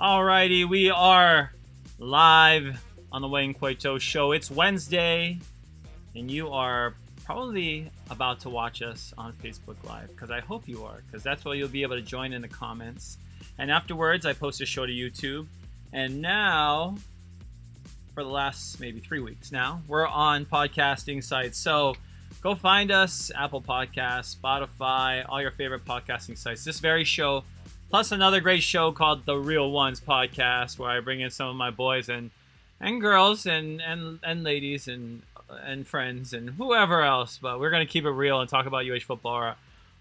Alrighty, we are live on the Wayne Coito Show. It's Wednesday, and you are probably about to watch us on Facebook Live, because I hope you are, because that's where you'll be able to join in the comments. And afterwards, I post a show to YouTube. And now, for the last maybe 3 weeks now, we're on podcasting sites. So go find us, Apple Podcasts, Spotify, all your favorite podcasting sites. This very show, plus another great show called The Real Ones Podcast, where I bring in some of my boys and girls and ladies and friends and whoever else. But we're going to keep it real and talk about UH football,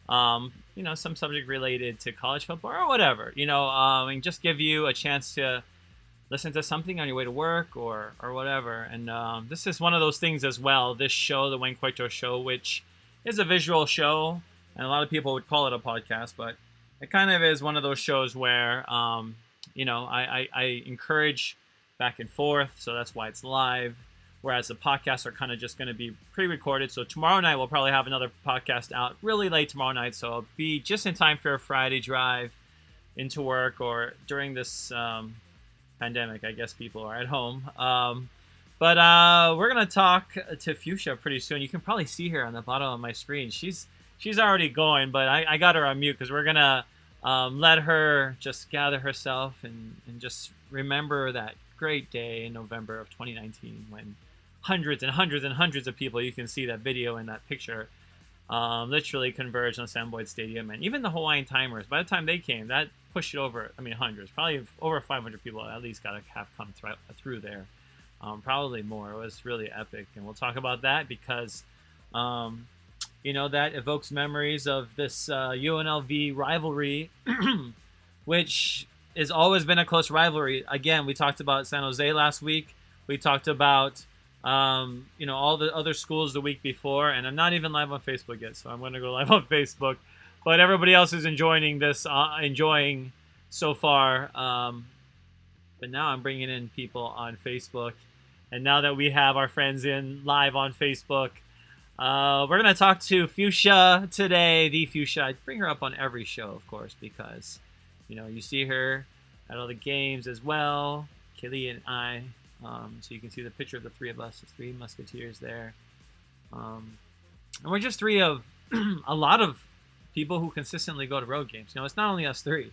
or, some subject related to college football or whatever, and just give you a chance to listen to something on your way to work or whatever. And this is one of those things as well, this show, the Wayne Coito Show, which is a visual show, and a lot of people would call it a podcast, but it kind of is one of those shows where, I encourage back and forth, so that's why it's live, whereas the podcasts are kind of just going to be pre-recorded. So tomorrow night, we'll probably have another podcast out really late tomorrow night, so it'll be just in time for a Friday drive into work, or during this pandemic, I guess people are at home. But we're going to talk to Fuchsia pretty soon. You can probably see her on the bottom of my screen. She's already going, but I got her on mute because we're going to let her just gather herself and just remember that great day in November of 2019 when hundreds and hundreds and hundreds of people, you can see that video and that picture, literally converged on Island Stadium. And even the Hawaiian Timers, by the time they came, that pushed it over, hundreds, probably over 500 people at least got to have come through there. Probably more. It was really epic. And we'll talk about that because that evokes memories of this UNLV rivalry, which has always been a close rivalry. Again, we talked about San Jose last week. We talked about, all the other schools the week before. And I'm not even live on Facebook yet, so I'm going to go live on Facebook. But everybody else is enjoying this, enjoying so far. But now I'm bringing in people on Facebook. And now that we have our friends in live on Facebook, we're going to talk to Fuchsia today, the Fuchsia. I bring her up on every show, of course, because, you see her at all the games as well, Kelly and I. So you can see the picture of the three of us, the three musketeers there. And we're just three of a lot of people who consistently go to road games. It's not only us three.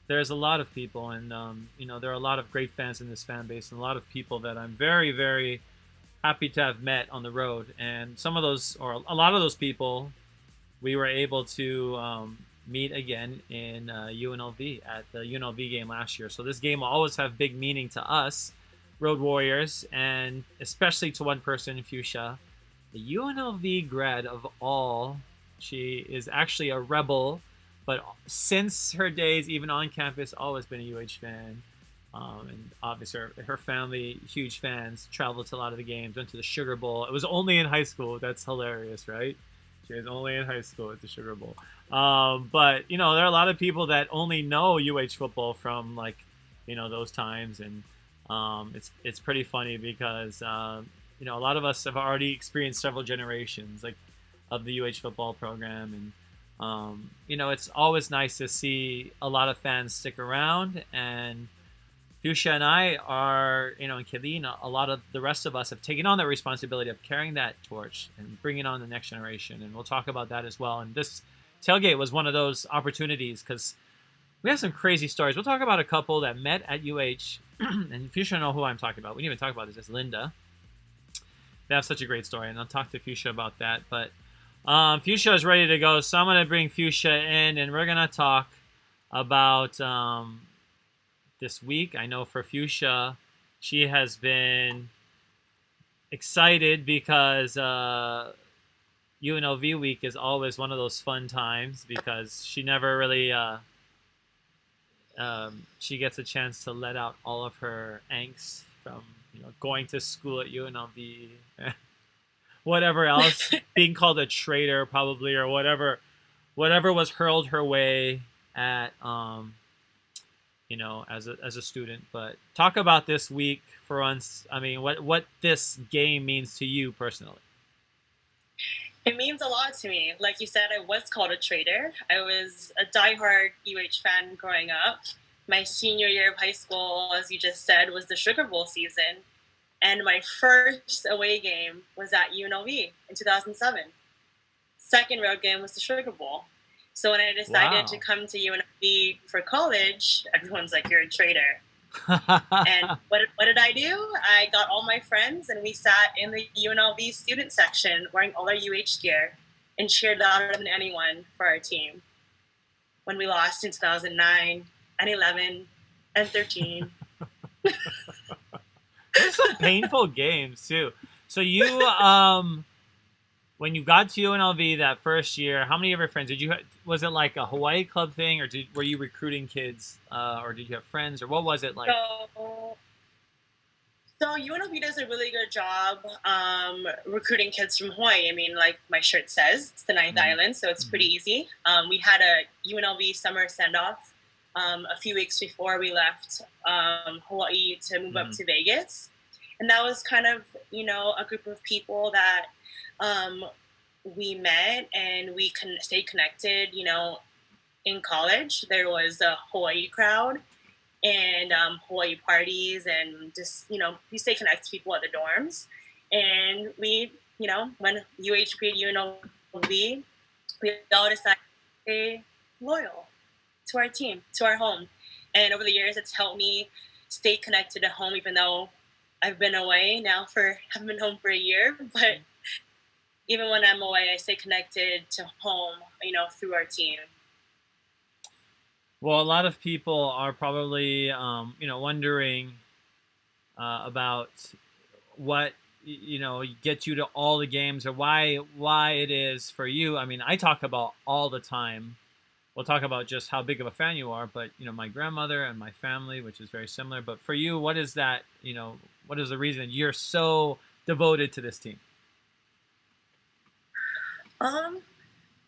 There's a lot of people, and, there are a lot of great fans in this fan base, and a lot of people that I'm very, very happy to have met on the road. And some of those, or a lot of those people, we were able to meet again in UNLV at the UNLV game last year. So this game will always have big meaning to us, Road Warriors, and especially to one person, Fuchsia, the UNLV grad of all. She is actually a rebel, but since her days, even on campus, always been a UH fan. And obviously her family, huge fans, traveled to a lot of the games, went to the Sugar Bowl. It was only in high school. That's hilarious, right? She was only in high school at the Sugar Bowl. But, there are a lot of people that only know UH football from, those times. And it's pretty funny because, a lot of us have already experienced several generations, of the UH football program. And, it's always nice to see a lot of fans stick around. And Fuchsia and I are, and Kayleen, a lot of the rest of us have taken on that responsibility of carrying that torch and bringing on the next generation. And we'll talk about that as well. And this tailgate was one of those opportunities because we have some crazy stories. We'll talk about a couple that met at UH. And Fuchsia know who I'm talking about. We didn't even talk about this. It's Linda. They have such a great story. And I'll talk to Fuchsia about that. But Fuchsia is ready to go. So I'm going to bring Fuchsia in and we're going to talk about this week. I know for Fuchsia, she has been excited because UNLV week is always one of those fun times because she never really she gets a chance to let out all of her angst from going to school at UNLV, whatever else, being called a traitor probably, or whatever was hurled her way at as a student. But talk about this week for us. What this game means to you personally. It means a lot to me. Like you said, I was called a traitor. I was a diehard UH fan growing up. my senior year of high school, as you just said, was the Sugar Bowl season. And my first away game was at UNLV in 2007. Second road game was the Sugar Bowl. So when I decided to Wow. come to UNLV for college, everyone's like, "You're a traitor." And what did I do? I got all my friends and we sat in the UNLV student section wearing all our UH gear and cheered louder than anyone for our team when we lost in 2009 and 11 and 13. Those are some painful games too. So you when you got to UNLV that first year, how many of your friends did you? Was it like a Hawaii club thing, or were you recruiting kids, or did you have friends, or what was it like? So UNLV does a really good job recruiting kids from Hawaii. I mean, like my shirt says, it's the ninth island, so it's pretty easy. We had a UNLV summer send-off a few weeks before we left Hawaii to move up to Vegas. And that was kind of, a group of people that we met and we stayed connected, in college. There was a Hawaii crowd and Hawaii parties, and just we stay connected to people at the dorms, and we when UHP and UNLV, we all decided to stay loyal to our team, to our home, and over the years it's helped me stay connected to home, even though I've been away now haven't been home for a year, but even when I'm away, I stay connected to home, through our team. Well, a lot of people are probably, wondering about what gets you to all the games, or why it is for you. I mean, I talk about all the time. We'll talk about just how big of a fan you are, but my grandmother and my family, which is very similar. But for you, what is that? What is the reason you're so devoted to this team?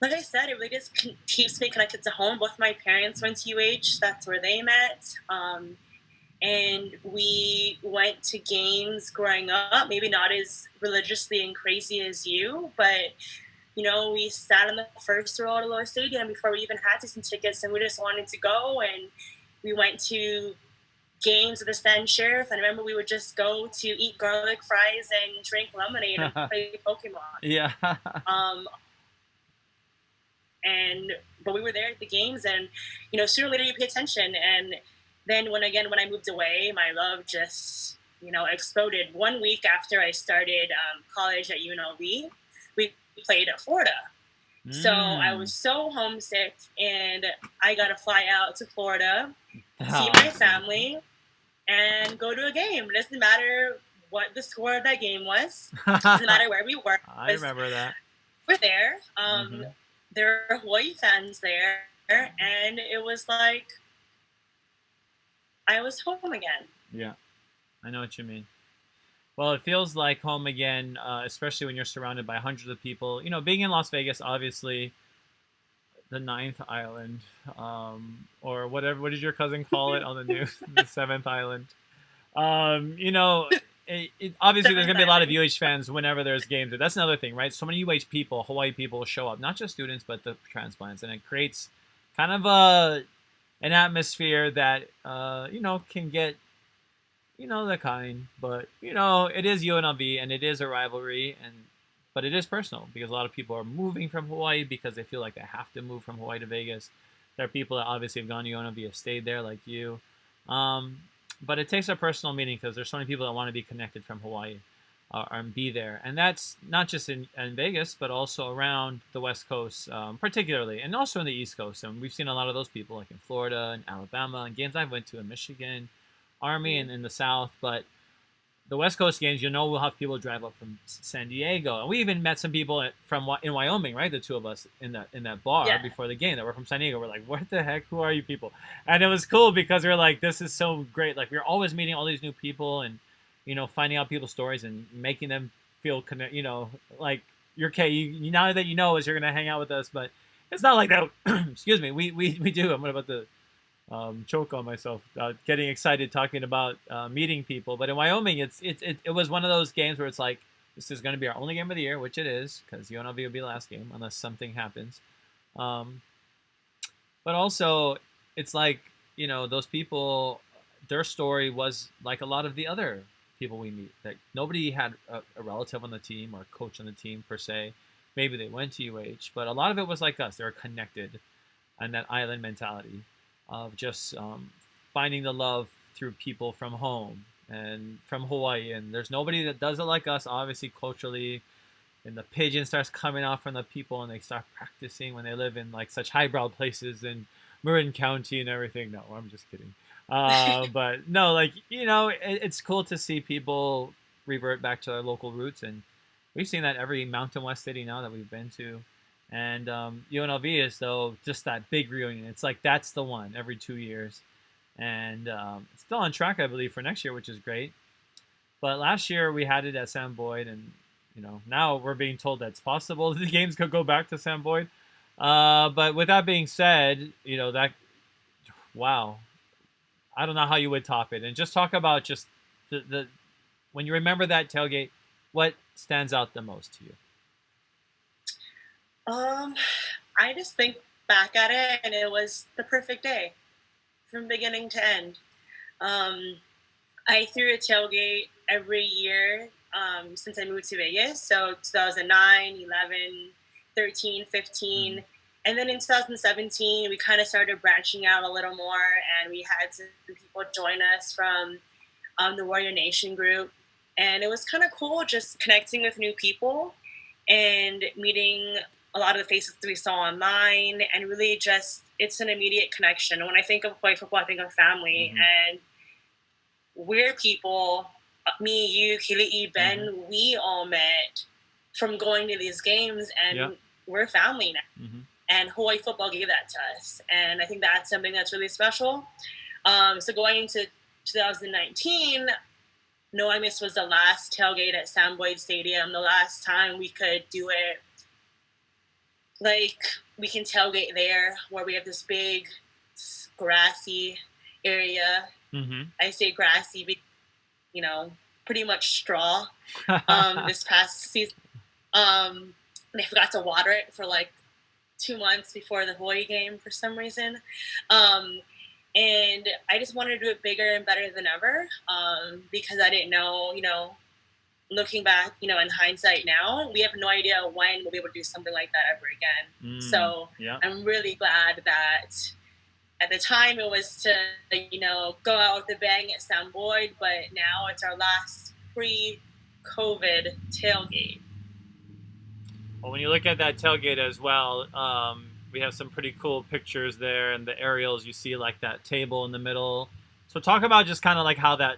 Like I said, it really just keeps me connected to home. Both my parents went to UH. That's where they met. And we went to games growing up, maybe not as religiously and crazy as you, but, we sat in the first row at Aloha Stadium before we even had season tickets, and we just wanted to go. And we went to games with the stand sheriff, and I remember we would just go to eat garlic fries and drink lemonade and play Pokemon. Yeah. But we were there at the games, and sooner or later you pay attention. And then when I moved away, my love just exploded. 1 week after I started college at UNLV, we played at Florida. So I was so homesick, and I got to fly out to Florida, see my family, and go to a game. It doesn't matter what the score of that game was. It doesn't matter where we were. I remember that. We're there. There were Hawaii fans there, and it was like I was home again. Yeah, I know what you mean. Well, it feels like home again, especially when you're surrounded by hundreds of people. Being in Las Vegas, obviously, the ninth island, or whatever. What did your cousin call it on the news? The seventh island. Obviously there's going to be a lot of UH fans whenever there's games. But that's another thing, right? So many UH people, Hawaii people show up, not just students, but the transplants. And it creates kind of an atmosphere that, can get, the kind. But, it is UNLV and it is a rivalry. But it is personal because a lot of people are moving from Hawaii because they feel like they have to move from Hawaii to Vegas. There are people that obviously have gone to UNLV, have stayed there like you. But it takes a personal meaning because there's so many people that want to be connected from Hawaii and be there. And that's not just in Vegas, but also around the West Coast, particularly, and also in the East Coast. And we've seen a lot of those people like in Florida and Alabama, and games I've went to in Michigan, Army, and in the South. But the West Coast games, we'll have people drive up from San Diego. And we even met some people in Wyoming, right? The two of us in that bar before the game that were from San Diego. We're like, what the heck? Who are you people? And it was cool because we were like, this is so great. Like, we're always meeting all these new people and, finding out people's stories and making them feel, like, you're okay. Now that is you're going to hang out with us. But it's not like that. Excuse me. We do. I'm about to choke on myself getting excited talking about meeting people. But in Wyoming, it was one of those games where it's like, this is going to be our only game of the year, which it is, because UNLV will be the last game unless something happens. But also, it's like those people, their story was like a lot of the other people we meet. That nobody had a relative on the team or a coach on the team per se. Maybe they went to UH, but a lot of it was like us. They were connected, and that island mentality of just finding the love through people from home and from Hawaii. And there's nobody that does it like us, obviously culturally. And the pigeon starts coming out from the people, and they start practicing when they live in like such highbrow places in Marin County and everything. No, I'm just kidding. But no, like it's cool to see people revert back to their local roots, and we've seen that every Mountain West city now that we've been to. And UNLV is though just that big reunion. It's like that's the one every 2 years, and it's still on track, I believe, for next year, which is great. But last year we had it at Sam Boyd, and now we're being told that it's possible the games could go back to Sam Boyd. But with that being said, wow, I don't know how you would top it. And just talk about just the when you remember that tailgate, what stands out the most to you? I just think back at it, and it was the perfect day from beginning to end. I threw a tailgate every year since I moved to Vegas. So 2009, 11, 13, 15. Mm-hmm. And then in 2017, we kind of started branching out a little more, and we had some people join us from the Warrior Nation group. And it was kind of cool just connecting with new people and meeting a lot of the faces that we saw online, and really just, it's an immediate connection. And when I think of Hawaii football, I think of family. Mm-hmm. And we're people, me, you, Kili'i, Ben, mm-hmm. we all met from going to these games, and we're family now. Mm-hmm. And Hawaii football gave that to us. And I think that's something that's really special. So going into 2019, No I Miss was the last tailgate at Sam Boyd Stadium, the last time we could do it. Like, we can tailgate there, where we have this big grassy area. Mm-hmm. I say grassy, but, pretty much straw this past season. They forgot to water it for like 2 months before the Hawaii game for some reason. And I just wanted to do it bigger and better than ever because I didn't know, looking back, in hindsight now, we have no idea when we'll be able to do something like that ever again. So I'm really glad that at the time it was to, go out with a bang at Sam Boyd, but now it's our last pre-COVID tailgate. Well, when you look at that tailgate as well, we have some pretty cool pictures there, and the aerials, you see like that table in the middle. So talk about just kind of like how the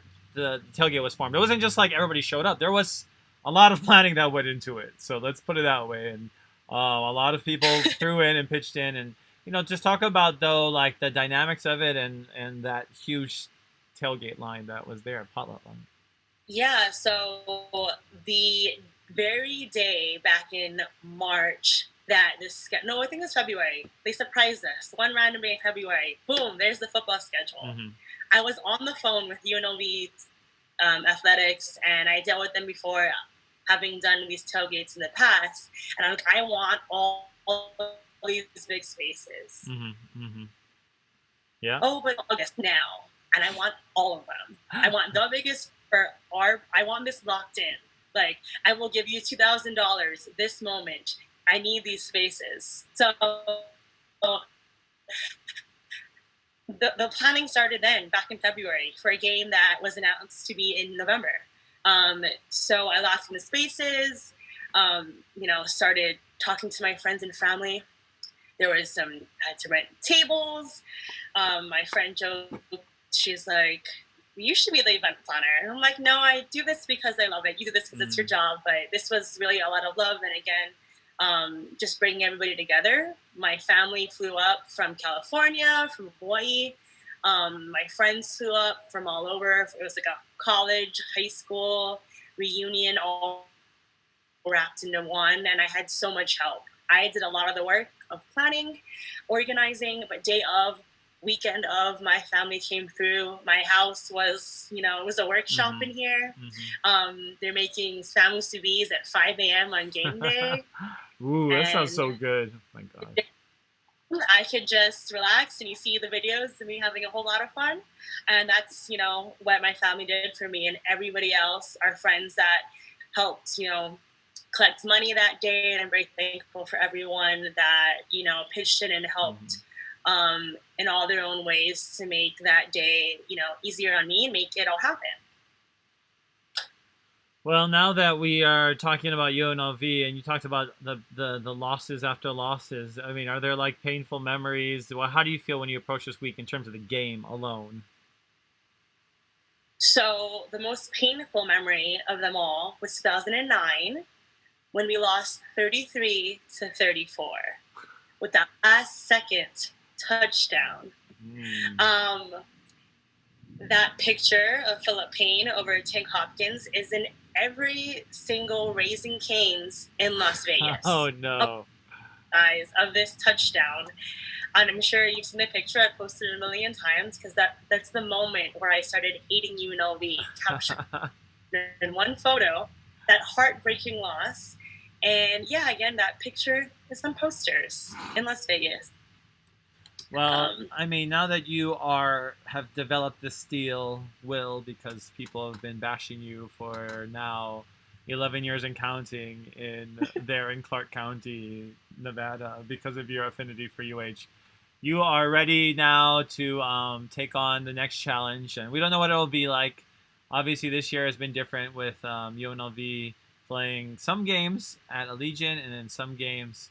tailgate was formed. It wasn't just like everybody showed up. There was a lot of planning that went into it. So let's put it that way. And a lot of people threw in and pitched in, and just talk about though like the dynamics of it and that huge tailgate line that was there, potluck line. Yeah. So the very day back in March that I think it was February. They surprised us. One random day in February, boom, there's the football schedule. Mm-hmm. I was on the phone with UNLV athletics, and I dealt with them before, having done these tailgates in the past. And I'm like, I want all these big spaces. Mm-hmm. Mm-hmm. Yeah. Oh, but August now, and I want all of them. I want the biggest I want this locked in. Like, I will give you $2,000 this moment. I need these spaces. So the planning started then, back in February, for a game that was announced to be in November. So I locked in the spaces, started talking to my friends and family. There was I had to rent tables. My friend Jo, she's like, you should be the event planner. And I'm like, no, I do this because I love it. You do this because it's your job. But this was really a lot of love. And again, just bringing everybody together. My family flew up from California, from Hawaii. My friends flew up from all over. It was like a college, high school reunion, all wrapped into one. And I had so much help. I did a lot of the work of planning, organizing, but day of, weekend of, my family came through. My house was, it was a workshop in here. Mm-hmm. They're making famu subis at 5 a.m. on game day. Ooh, that sounds so good. Oh my God. I could just relax and you see the videos of me having a whole lot of fun. And that's, what my family did for me and everybody else, our friends that helped, collect money that day. And I'm very thankful for everyone that, pitched in and helped in all their own ways to make that day, easier on me and make it all happen. Well, now that we are talking about UNLV and you talked about the losses after losses, I mean, are there like painful memories? Well, how do you feel when you approach this week in terms of the game alone? So the most painful memory of them all was 2009 when we lost 33-34 with that last second touchdown. That picture of Philip Payne over Tink Hopkins is in every single Raising Cane's in Las Vegas. Oh no! Guys, of this touchdown, and I'm sure you've seen the picture. I posted it a million times because that's the moment where I started hating UNLV. Captured in one photo, that heartbreaking loss, and yeah, again, that picture is on posters in Las Vegas. Well, I mean, now that you have developed this steel will because people have been bashing you for now 11 years and counting there in Clark County, Nevada, because of your affinity for UH. You are ready now to take on the next challenge, and we don't know what it will be like. Obviously, this year has been different with UNLV playing some games at Allegiant and then some games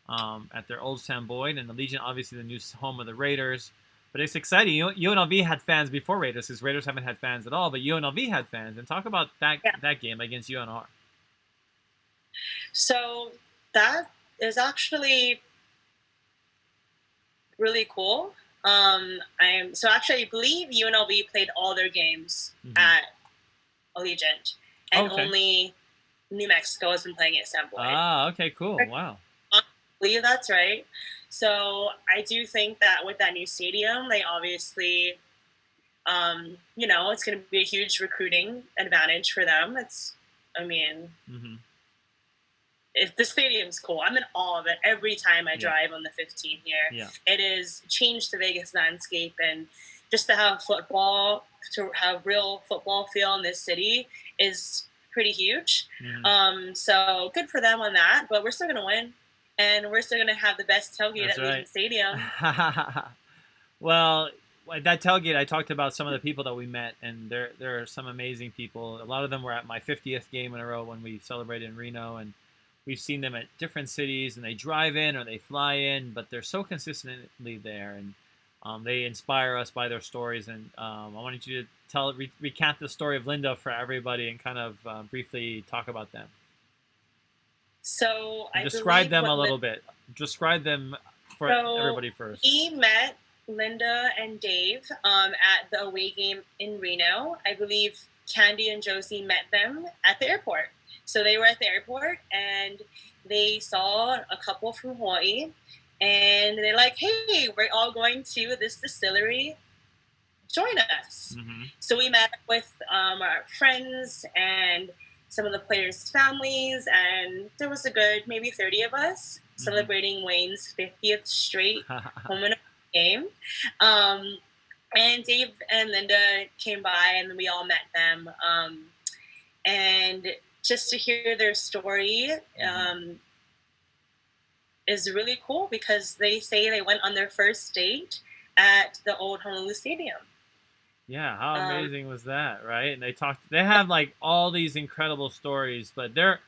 at their Old Sam Boyd, and Allegiant, obviously the new home of the Raiders. But it's exciting. UNLV had fans before Raiders, because Raiders haven't had fans at all, but UNLV had fans. And talk about that game against UNR. So that is actually really cool. I believe UNLV played all their games at Allegiant, and only New Mexico has been playing at Sam Boyd. Ah, okay, cool. Wow. I believe that's right. So I do think that with that new stadium, they obviously, it's going to be a huge recruiting advantage for them. If the stadium's cool, I'm in awe of it every time I drive on the 15 here. Yeah. It has changed the Vegas landscape, and just to have real football feel in this city is pretty huge. So good for them on that, but we're still going to win. And we're still going to have the best tailgate at Allegiant Stadium. Well, at that tailgate, I talked about some of the people that we met, and there are some amazing people. A lot of them were at my 50th game in a row when we celebrated in Reno, and we've seen them at different cities, and they drive in or they fly in, but they're so consistently there, and they inspire us by their stories. And I wanted you to recount the story of Linda for everybody and kind of briefly talk about them. So describe them a little bit. Describe them for everybody first. We met Linda and Dave at the away game in Reno. I believe Candy and Josie met them at the airport. So they were at the airport and they saw a couple from Hawaii, and they're like, "Hey, we're all going to this distillery. Join us." So we met with our friends and some of the players' families, and there was a good maybe 30 of us celebrating Wayne's 50th straight home and game. And Dave and Linda came by, and we all met them. And just to hear their story is really cool, because they say they went on their first date at the old Honolulu Stadium. Yeah, how amazing was that, right? And they have like all these incredible stories, but they're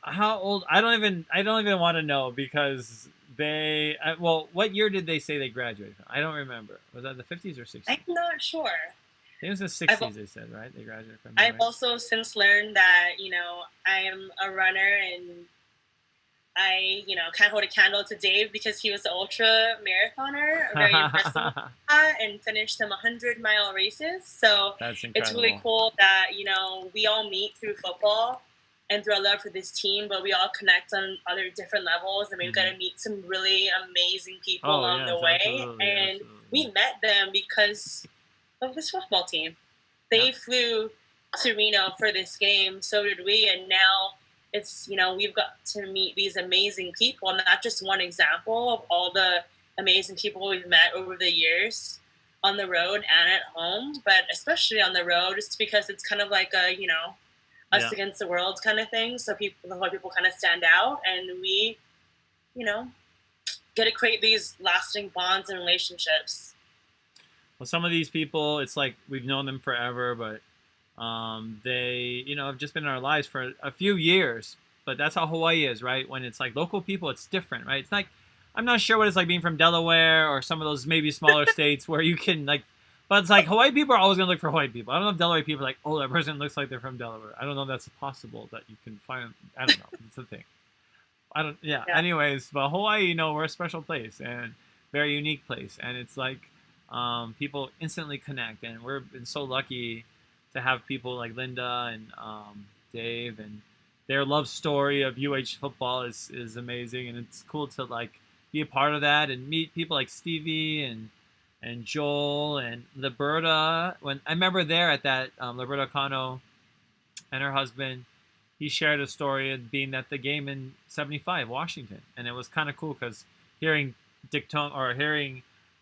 how old? I don't even want to know, because what year did they say they graduated from? I don't remember. Was that the 50s or 60s? I'm not sure. It was the 60s, they said, right? They graduated from. I've also since learned that, I am a runner, and I, can't hold a candle to Dave, because he was an ultra marathoner, very impressive, and finished some 100-mile races. So it's really cool that, we all meet through football and through our love for this team, but we all connect on other different levels, and we've got to meet some really amazing people along the way. And we met them because of this football team. They flew to Reno for this game, so did we, and now it's, we've got to meet these amazing people, and not just one example of all the amazing people we've met over the years on the road and at home, but especially on the road, just because it's kind of like a, us Yeah. against the world kind of thing. So people kind of stand out, and we, you know, get to create these lasting bonds and relationships. Well, some of these people, it's like we've known them forever, but they, have just been in our lives for a few years. But that's how Hawaii is, right? When it's like local people, it's different, right? It's like, I'm not sure what it's like being from Delaware or some of those maybe smaller states where you can like, but it's like Hawaii people are always gonna look for Hawaii people. I don't know if Delaware people are like, oh, that person looks like they're from Delaware. I don't know if that's possible that you can find. I don't know. It's a thing. Yeah. Anyways, but Hawaii, we're a special place and very unique place, and it's like people instantly connect, and we've been so lucky to have people like Linda and Dave, and their love story of UH football is amazing, and it's cool to like be a part of that and meet people like Stevie and Joel and Liberta. When I remember there at that Liberta Cano and her husband, he shared a story of being at the game in '75 Washington, and it was kind of cool because hearing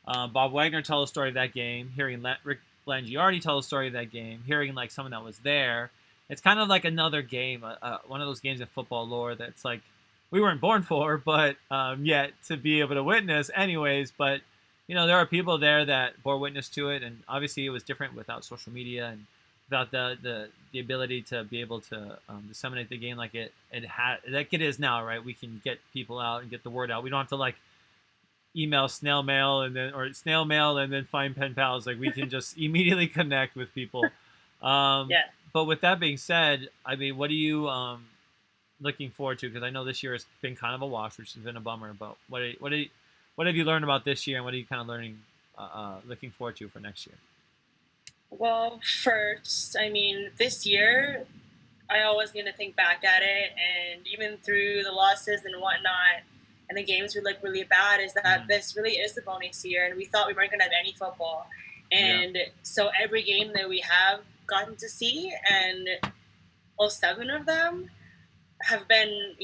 Bob Wagner tell a story of that game, hearing Rick Blangiardi tell a story of that game, hearing like someone that was there. It's kind of like another game, one of those games of football lore that's like we weren't born for, but yet to be able to witness anyways. But, there are people there that bore witness to it, and obviously it was different without social media and without the ability to be able to disseminate the game like it is now, right? We can get people out and get the word out. We don't have to like email snail mail and then find pen pals. Like we can just immediately connect with people. Yeah. But with that being said, I mean, what are you looking forward to? Because I know this year has been kind of a wash, which has been a bummer. But what have you learned about this year, and what are you kind of looking forward to for next year? Well, first, I mean, this year, I always going to think back at it, and even through the losses and whatnot, and the games we look really bad, is that this really is the bonus year, and we thought we weren't going to have any football. And so every game that we have gotten to see, and all 7 of them have been,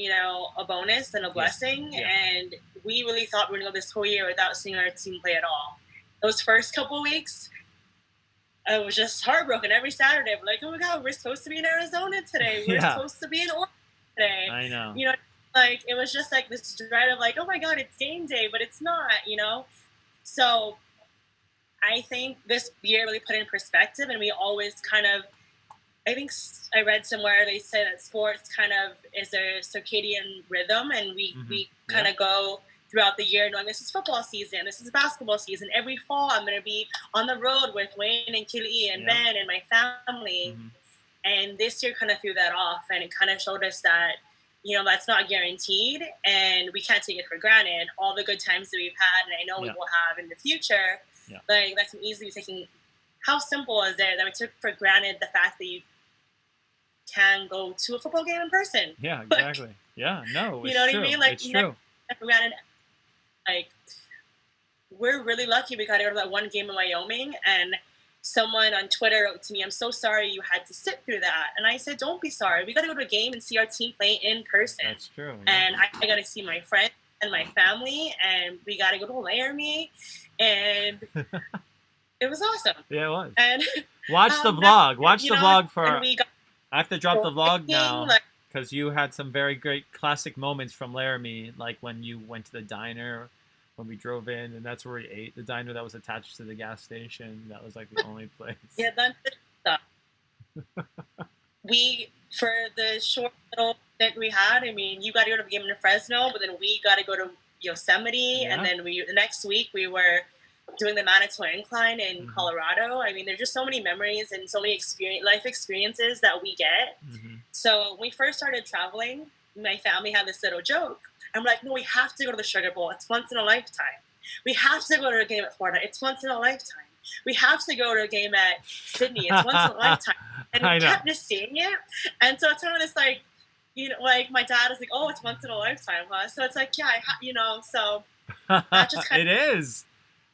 a bonus and a blessing. And we really thought we were going to go this whole year without seeing our team play at all. Those first couple of weeks, I was just heartbroken every Saturday. I'm like, oh my God, we're supposed to be in Arizona today. We're supposed to be in Oregon today. I know. Like it was just like this dread of like, oh my God, it's game day, but it's not, So I think this year really put in perspective, and we always kind of, I think I read somewhere they say that sports kind of is a circadian rhythm, and we kind of go throughout the year knowing this is football season, this is basketball season. Every fall I'm going to be on the road with Wayne and Kili and Ben and my family. And this year kind of threw that off, and it kind of showed us that, that's not guaranteed, and we can't take it for granted. All the good times that we've had, and I know we will have in the future, like that's easily taking. How simple is it that we took for granted the fact that you can go to a football game in person? Yeah, exactly. Like, no, it's what true. I mean? Like, it's true. For granted, like, we're really lucky we got to go to that one game in Wyoming, and someone on Twitter wrote to me, I'm so sorry you had to sit through that. And I said, don't be sorry. We got to go to a game and see our team play in person. That's true. And I got to see my friends and my family, and we got to go to Laramie, and it was awesome. Yeah, it was. And watch the vlog. Watch the vlog for. I have to drop the vlog now because you had some very great classic moments from Laramie, like when you went to the diner when we drove in, and that's where we ate. The diner that was attached to the gas station. That was like the only place. Yeah, that's the stuff. We, for the short little that we had, I mean, you got to go to the game in Fresno, but then we got to go to Yosemite, and then the next week we were doing the Manitoba Incline in Colorado. I mean, there's just so many memories and so many life experiences that we get. So when we first started traveling, my family had this little joke. I'm like, no, we have to go to the Sugar Bowl. It's once in a lifetime. We have to go to a game at Florida. It's once in a lifetime. We have to go to a game at Sydney. It's once in a lifetime. And we kept just seeing it. And so it's kind of this like, like my dad is like, oh, it's once in a lifetime, huh? So it's like, yeah, so that just kind it is.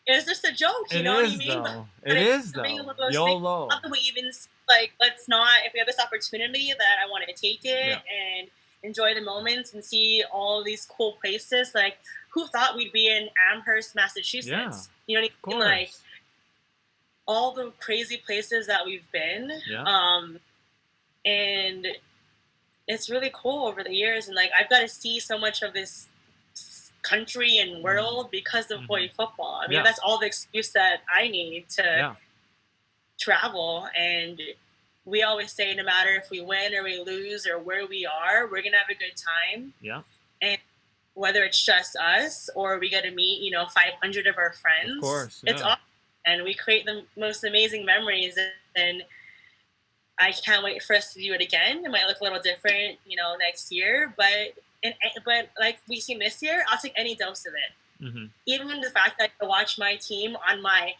It's just a joke, you know what I mean? It is, though. YOLO. Not that we even, like, let's not, if we have this opportunity, that I want to take it. And enjoy the moments and see all these cool places. Like, who thought we'd be in Amherst, Massachusetts? You know what I mean? Like, all the crazy places that we've been. And it's really cool over the years. And like, I've got to see so much of this country and world because of Hawaii football. I mean, that's all the excuse that I need to travel. And we always say, no matter if we win or we lose or where we are, we're gonna have a good time. And whether it's just us or we get to meet, you know, 500 of our friends, of course, it's awesome. And we create the most amazing memories. And I can't wait for us to do it again. It might look a little different, you know, next year, but like we seen this year, I'll take any dose of it. Even the fact that I gotta watch my team on my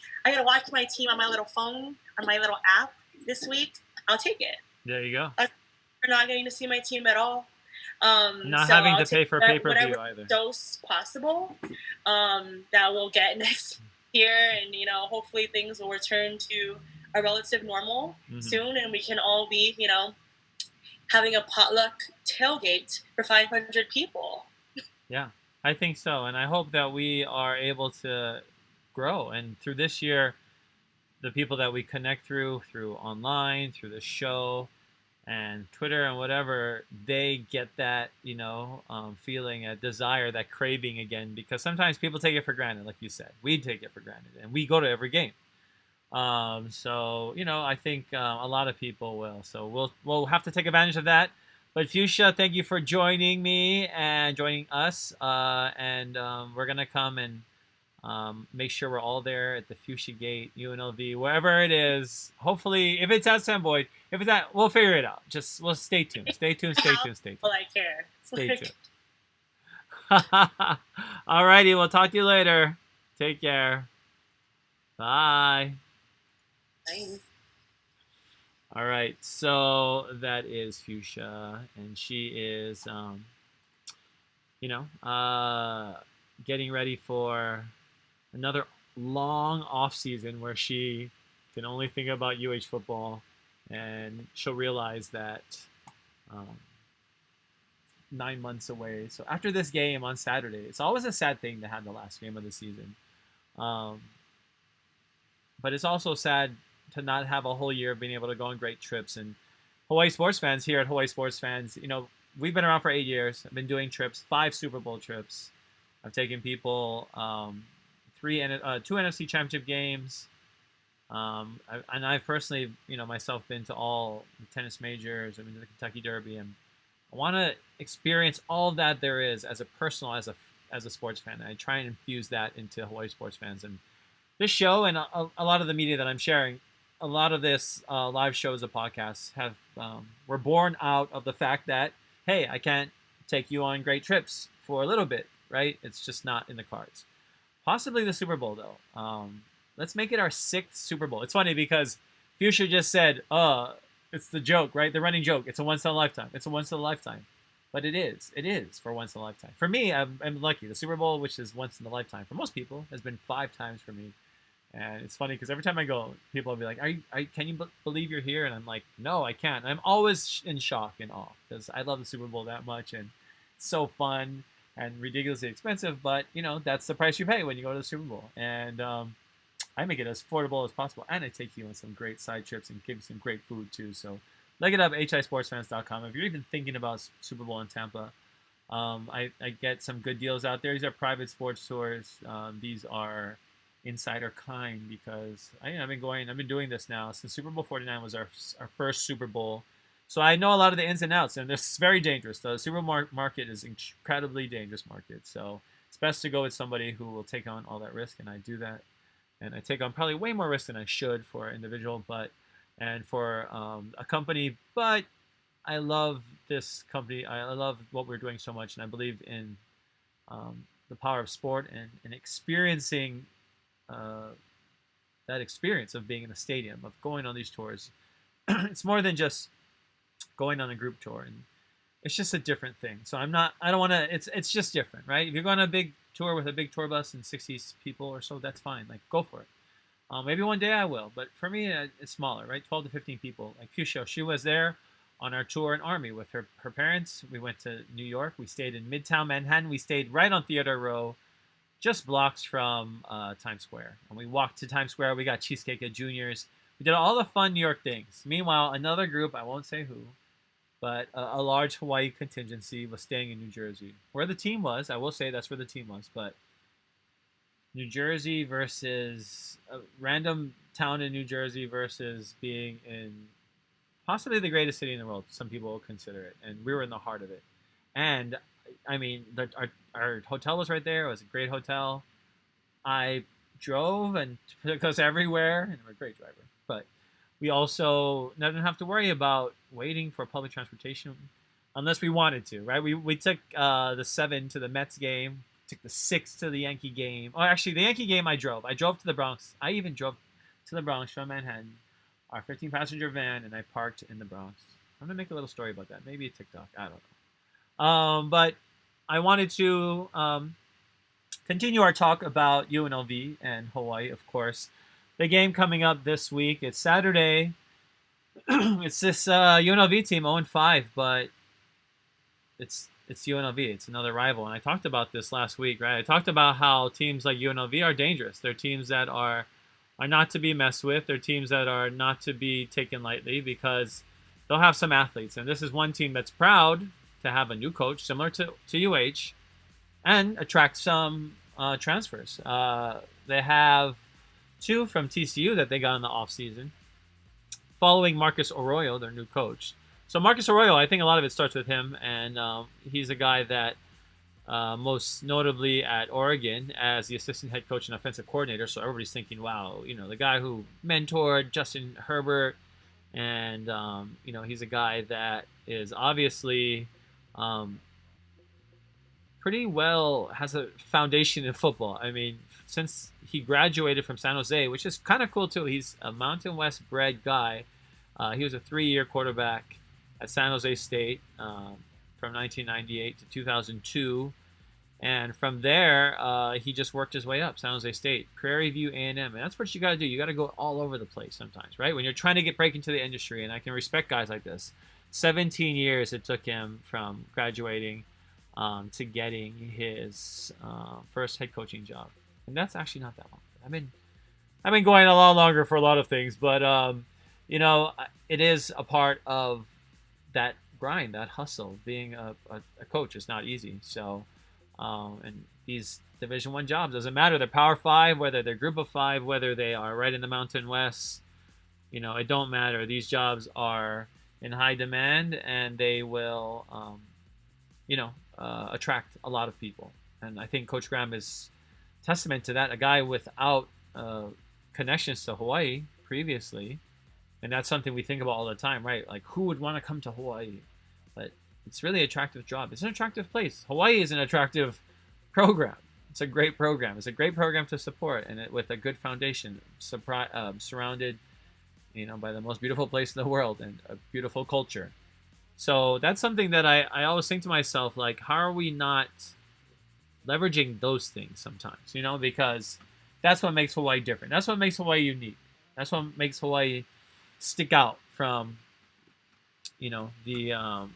little phone, on my little app this week, I'll take it. There you go. We're not getting to see my team at all. Not having to pay for pay-per-view either. Dose possible that we'll get next year, and you know, hopefully things will return to a relative normal soon, and we can all be, you know, having a potluck tailgate for 500 people. Yeah, I think so, and I hope that we are able to grow, and through this year, the people that we connect through online, through the show, and Twitter and whatever, they get that, you know, feeling, a desire, that craving again, because sometimes people take it for granted, like you said. We take it for granted, and we go to every game. So, you know, I think a lot of people will. So we'll have to take advantage of that. But Fuchsia, thank you for joining me and joining us. And we're going to come and make sure we're all there at the Fuchsia Gate, UNLV, wherever it is. Hopefully, if it's at Sam Boyd, if it's at, we'll figure it out. We'll stay tuned. Stay tuned. Well, I care. Stay tuned. All righty. We'll talk to you later. Take care. Bye. Bye. All right. So that is Fuchsia, and she is, you know, getting ready for another long off season where she can only think about UH football, and she'll realize that 9 months away. So after this game on Saturday, it's always a sad thing to have the last game of the season, but it's also sad to not have a whole year of being able to go on great trips. And Hawaii sports fans here at Hawaii Sports Fans, you know, we've been around for 8 years. I've been doing trips, 5 Super Bowl trips. I've taken people 2 NFC Championship games, and I've personally, you know, myself been to all the tennis majors. I've been to the Kentucky Derby, and I want to experience all that there is as a sports fan. And I try and infuse that into Hawaii sports fans. And this show and a lot of the media that I'm sharing, a lot of this live shows and podcasts were born out of the fact that, hey, I can't take you on great trips for a little bit, right? It's just not in the cards. Possibly the Super Bowl, though. Let's make it our 6th Super Bowl. It's funny because Fuchsia just said, it's the joke, right? The running joke. It's a once in a lifetime. It's a once in a lifetime. But it is. It is for once in a lifetime. For me, I'm lucky. The Super Bowl, which is once in a lifetime for most people, has been 5 times for me. And it's funny because every time I go, people will be like, can you believe you're here? And I'm like, no, I can't. And I'm always in shock and awe because I love the Super Bowl that much. And it's so fun and ridiculously expensive. But, you know, that's the price you pay when you go to the Super Bowl. And I make it as affordable as possible. And I take you on some great side trips and give you some great food, too. So look it up, hisportsfans.com. If you're even thinking about Super Bowl in Tampa, I get some good deals out there. These are private sports tours. These are insider kind because I've been doing this now since Super Bowl 49 was our first Super Bowl, so I know a lot of the ins and outs, and it's very dangerous. The Super Bowl market is an incredibly dangerous market, so it's best to go with somebody who will take on all that risk, and I do that, and I take on probably way more risk than I should for an individual, and for a company, but I love this company. I love what we're doing so much, and I believe in the power of sport and experiencing that experience of being in a stadium, of going on these tours. It's more than just going on a group tour, and it's just a different thing. So I don't want to, it's just different, right? If you're going on a big tour with a big tour bus and 60 people or so, that's fine. Like, go for it. Maybe one day I will, but for me, it's smaller, right? 12 to 15 people. Like Fuchsia, she was there on our tour in Army with her parents. We went to New York. We stayed in Midtown Manhattan. We stayed right on Theater Row, just blocks from Times Square. And we walked to Times Square. We got cheesecake at Junior's. We did all the fun New York things. Meanwhile, another group, I won't say who, but a large Hawaii contingency was staying in New Jersey. Where the team was, I will say that's where the team was, but New Jersey versus a random town in New Jersey versus being in possibly the greatest city in the world. Some people will consider it, and we were in the heart of it. And I mean, our hotel was right there. It was a great hotel. I drove and took us everywhere, and we're a great driver. But we also didn't have to worry about waiting for public transportation unless we wanted to, right? We took the 7 to the Mets game, took the 6 to the Yankee game. Oh, actually, the Yankee game I drove. I drove to the Bronx. I even drove to the Bronx from Manhattan, our 15-passenger van, and I parked in the Bronx. I'm going to make a little story about that. Maybe a TikTok. I don't know. But I wanted to continue our talk about UNLV and Hawaii, of course. The game coming up this week, it's Saturday. It's this UNLV team, 0-5, but it's UNLV. It's another rival. And I talked about this last week, right? I talked about how teams like UNLV are dangerous. They're teams that are not to be messed with. They're teams that are not to be taken lightly because they'll have some athletes. And this is one team that's proud to have a new coach, similar to UH, and attract some transfers. They have 2 from TCU that they got in the offseason, following Marcus Arroyo, their new coach. So Marcus Arroyo, I think a lot of it starts with him, and he's a guy that most notably at Oregon as the assistant head coach and offensive coordinator. So everybody's thinking, wow, the guy who mentored Justin Herbert, and he's a guy that is obviously pretty well has a foundation in football. I mean, since he graduated from San Jose, which is kind of cool too. He's a Mountain West bred guy. He was a 3-year quarterback at San Jose State from 1998 to 2002. And from there, he just worked his way up. San Jose State, Prairie View A&M. And that's what you got to do. You got to go all over the place sometimes, right? When you're trying to break into the industry, and I can respect guys like this. 17 years it took him from graduating to getting his first head coaching job. And that's actually not that long. I've been going a lot longer for a lot of things, but it is a part of that grind, that hustle. Being a coach is not easy. So, and these Division I jobs, doesn't matter. They're Power 5, whether they're Group of 5, whether they are right in the Mountain West. It don't matter. These jobs are in high demand, and they will, attract a lot of people. And I think Coach Graham is testament to that. A guy without connections to Hawaii previously. And that's something we think about all the time, right? Like, who would want to come to Hawaii? But it's really an attractive job. It's an attractive place. Hawaii is an attractive program. It's a great program. It's a great program to support, and with a good foundation, surrounded, by the most beautiful place in the world and a beautiful culture. So that's something that I always think to myself, like, how are we not leveraging those things sometimes? Because that's what makes Hawaii different. That's what makes Hawaii unique. That's what makes Hawaii stick out from the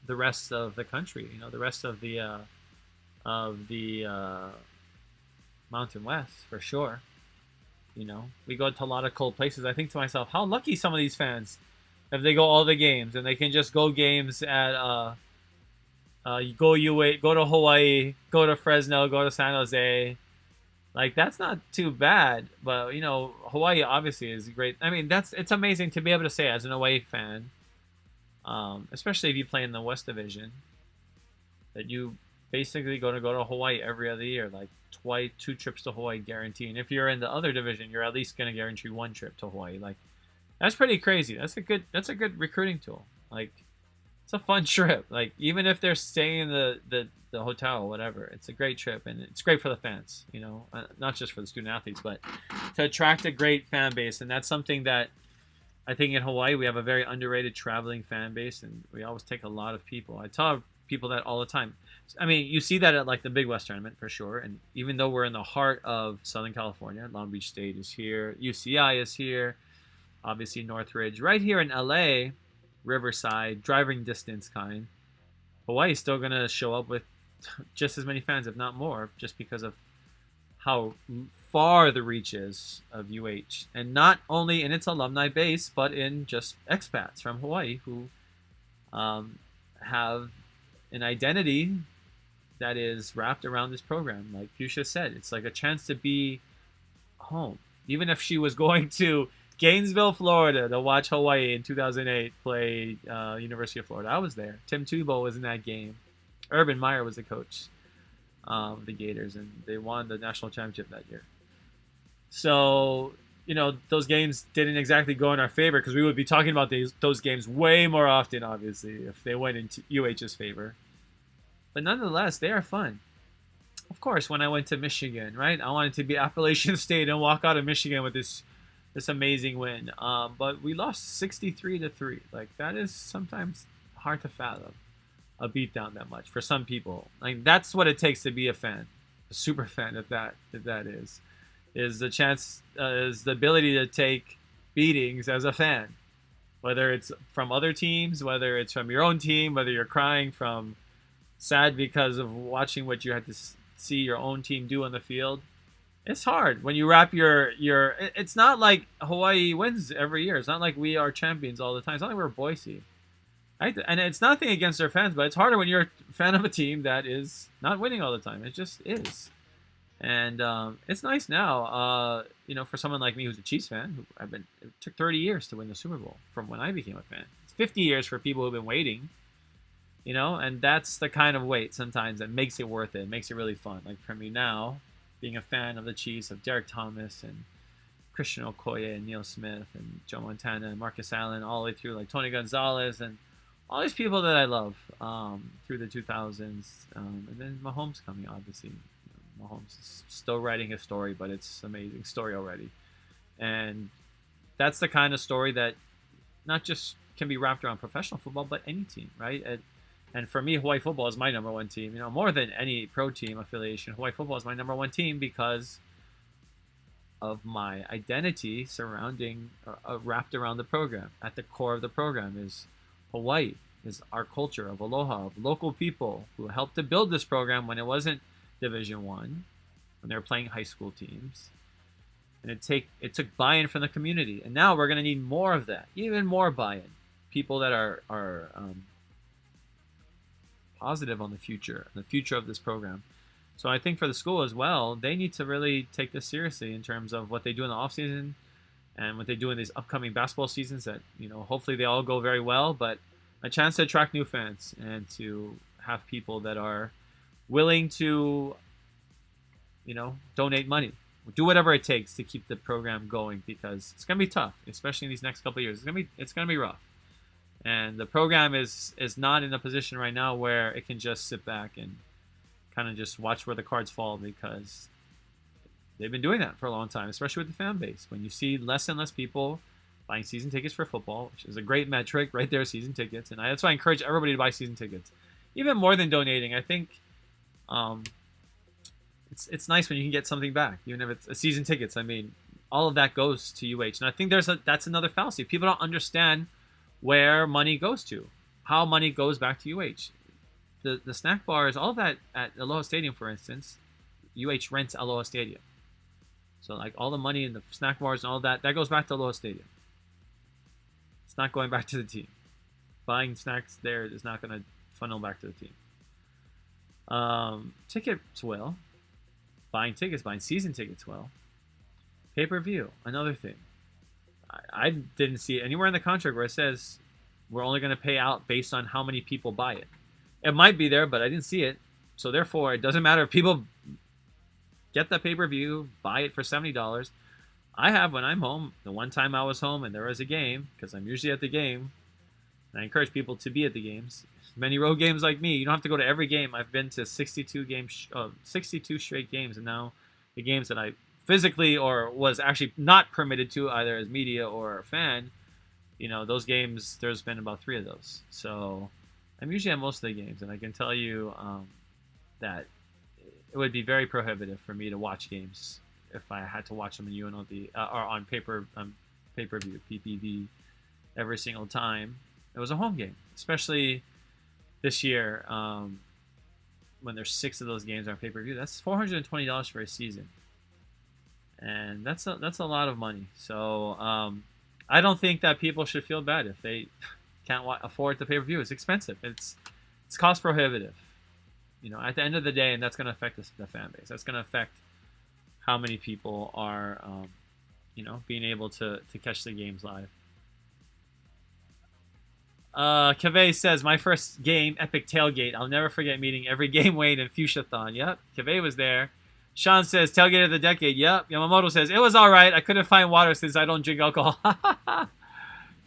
rest of the country, the rest of the Mountain West, for sure. We go to a lot of cold places. I think to myself, how lucky some of these fans if they go all the games, and they can just go games at go to Hawaii, go to Fresno, go to San Jose. Like, that's not too bad, but Hawaii obviously is great. I mean, it's amazing to be able to say as an away fan, especially if you play in the West Division, that you basically go to Hawaii every other year, like 2 trips to Hawaii guaranteed. And if you're in the other division, you're at least going to guarantee 1 trip to Hawaii. Like, that's pretty crazy. That's a good recruiting tool. Like, it's a fun trip. Like, even if they're staying in the hotel or whatever, it's a great trip, and it's great for the fans, not just for the student athletes, but to attract a great fan base. And that's something that I think in Hawaii we have a very underrated traveling fan base, and we always take a lot of people. I tell people that all the time. I mean, you see that at like the Big West tournament for sure. And even though we're in the heart of Southern California, Long Beach State is here, UCI is here, obviously Northridge. Right here in LA, Riverside, driving distance kind. Hawaii's still going to show up with just as many fans, if not more, just because of how far the reach is of UH. And not only in its alumni base, but in just expats from Hawaii who have an identity that is wrapped around this program. Like Fuchsia said, it's like a chance to be home. Even if she was going to Gainesville, Florida to watch Hawaii in 2008 play University of Florida, I was there. Tim Tebow was in that game. Urban Meyer was the coach of the Gators, and they won the national championship that year. So, those games didn't exactly go in our favor because we would be talking about those games way more often, obviously, if they went into UH's favor. But nonetheless, they are fun. Of course, when I went to Michigan, right, I wanted to be Appalachian State and walk out of Michigan with this amazing win. But we lost 63-3. Like, that is sometimes hard to fathom, a beatdown that much for some people. Like, that's what it takes to be a fan, a super fan, if that is the chance, is the ability to take beatings as a fan, whether it's from other teams, whether it's from your own team, whether you're crying from sad because of watching what you had to see your own team do on the field. It's hard when you wrap your. It's not like Hawaii wins every year. It's not like we are champions all the time. It's not like we're Boise. Right? And it's nothing against their fans, but it's harder when you're a fan of a team that is not winning all the time. It just is. And it's nice now, for someone like me who's a Chiefs fan, it took 30 years to win the Super Bowl from when I became a fan. It's 50 years for people who've been waiting, and that's the kind of wait sometimes that makes it worth it. It makes it really fun. Like for me now, being a fan of the Chiefs, of Derek Thomas and Christian Okoye and Neil Smith and Joe Montana and Marcus Allen, all the way through like Tony Gonzalez and all these people that I love through the 2000s. And then Mahomes coming, obviously. Mahomes is still writing his story, but it's an amazing story already. And that's the kind of story that not just can be wrapped around professional football, but any team, right? And for me, Hawaii football is my number one team. More than any pro team affiliation, Hawaii football is my number one team because of my identity surrounding, wrapped around the program. At the core of the program is Hawaii, is our culture of aloha, of local people who helped to build this program when it wasn't Division One, when they were playing high school teams. And it took buy-in from the community. And now we're going to need more of that, even more buy-in. People that are positive on the future of this program. So I think for the school as well, they need to really take this seriously in terms of what they do in the offseason and what they do in these upcoming basketball seasons that, hopefully they all go very well, but a chance to attract new fans and to have people that are willing to, donate money, do whatever it takes to keep the program going, because it's going to be tough, especially in these next couple of years. It's going to be rough. And the program is not in a position right now where it can just sit back and kind of just watch where the cards fall, because they've been doing that for a long time, especially with the fan base. When you see less and less people buying season tickets for football, which is a great metric right there, season tickets. And that's why I encourage everybody to buy season tickets, even more than donating. I think it's nice when you can get something back, even if it's a season tickets. I mean, all of that goes to UH. And I think that's another fallacy. People don't understand where money goes to, how money goes back to UH. The snack bars, all of that at Aloha Stadium, for instance, UH rents Aloha Stadium. So like all the money in the snack bars and all that goes back to Aloha Stadium. It's not going back to the team. Buying snacks there is not going to funnel back to the team. Tickets will. Buying season tickets will. Pay-per-view, another thing. I didn't see it anywhere in the contract where it says we're only going to pay out based on how many people buy it. It might be there, but I didn't see it. So therefore, it doesn't matter if people get the pay-per-view, buy it for $70. I have, when I'm home, the one time I was home and there was a game, because I'm usually at the game, and I encourage people to be at the games. Many road games like me, you don't have to go to every game. I've been to 62 straight games, and now the games that I physically or was actually not permitted to, either as media or a fan, those games, there's been about 3 of those. So I'm usually at most of the games, and I can tell you that it would be very prohibitive for me to watch games if I had to watch them in UNLV or on pay-per-view, PPV, every single time. It was a home game, especially this year when there's 6 of those games on pay-per-view. That's $420 for a season, and that's a lot of money. So I don't think that people should feel bad if they can't afford the pay-per-view. It's expensive. It's cost prohibitive. At the end of the day, and that's going to affect the fan base. That's going to affect how many people are, being able to catch the games live. Kaveh says, my first game, epic tailgate. I'll never forget meeting every game Wayne and Fuchsia-thon. Yep, Kaveh was there. Sean says, tailgate of the decade. Yep. Yamamoto says, it was all right. I couldn't find water since I don't drink alcohol.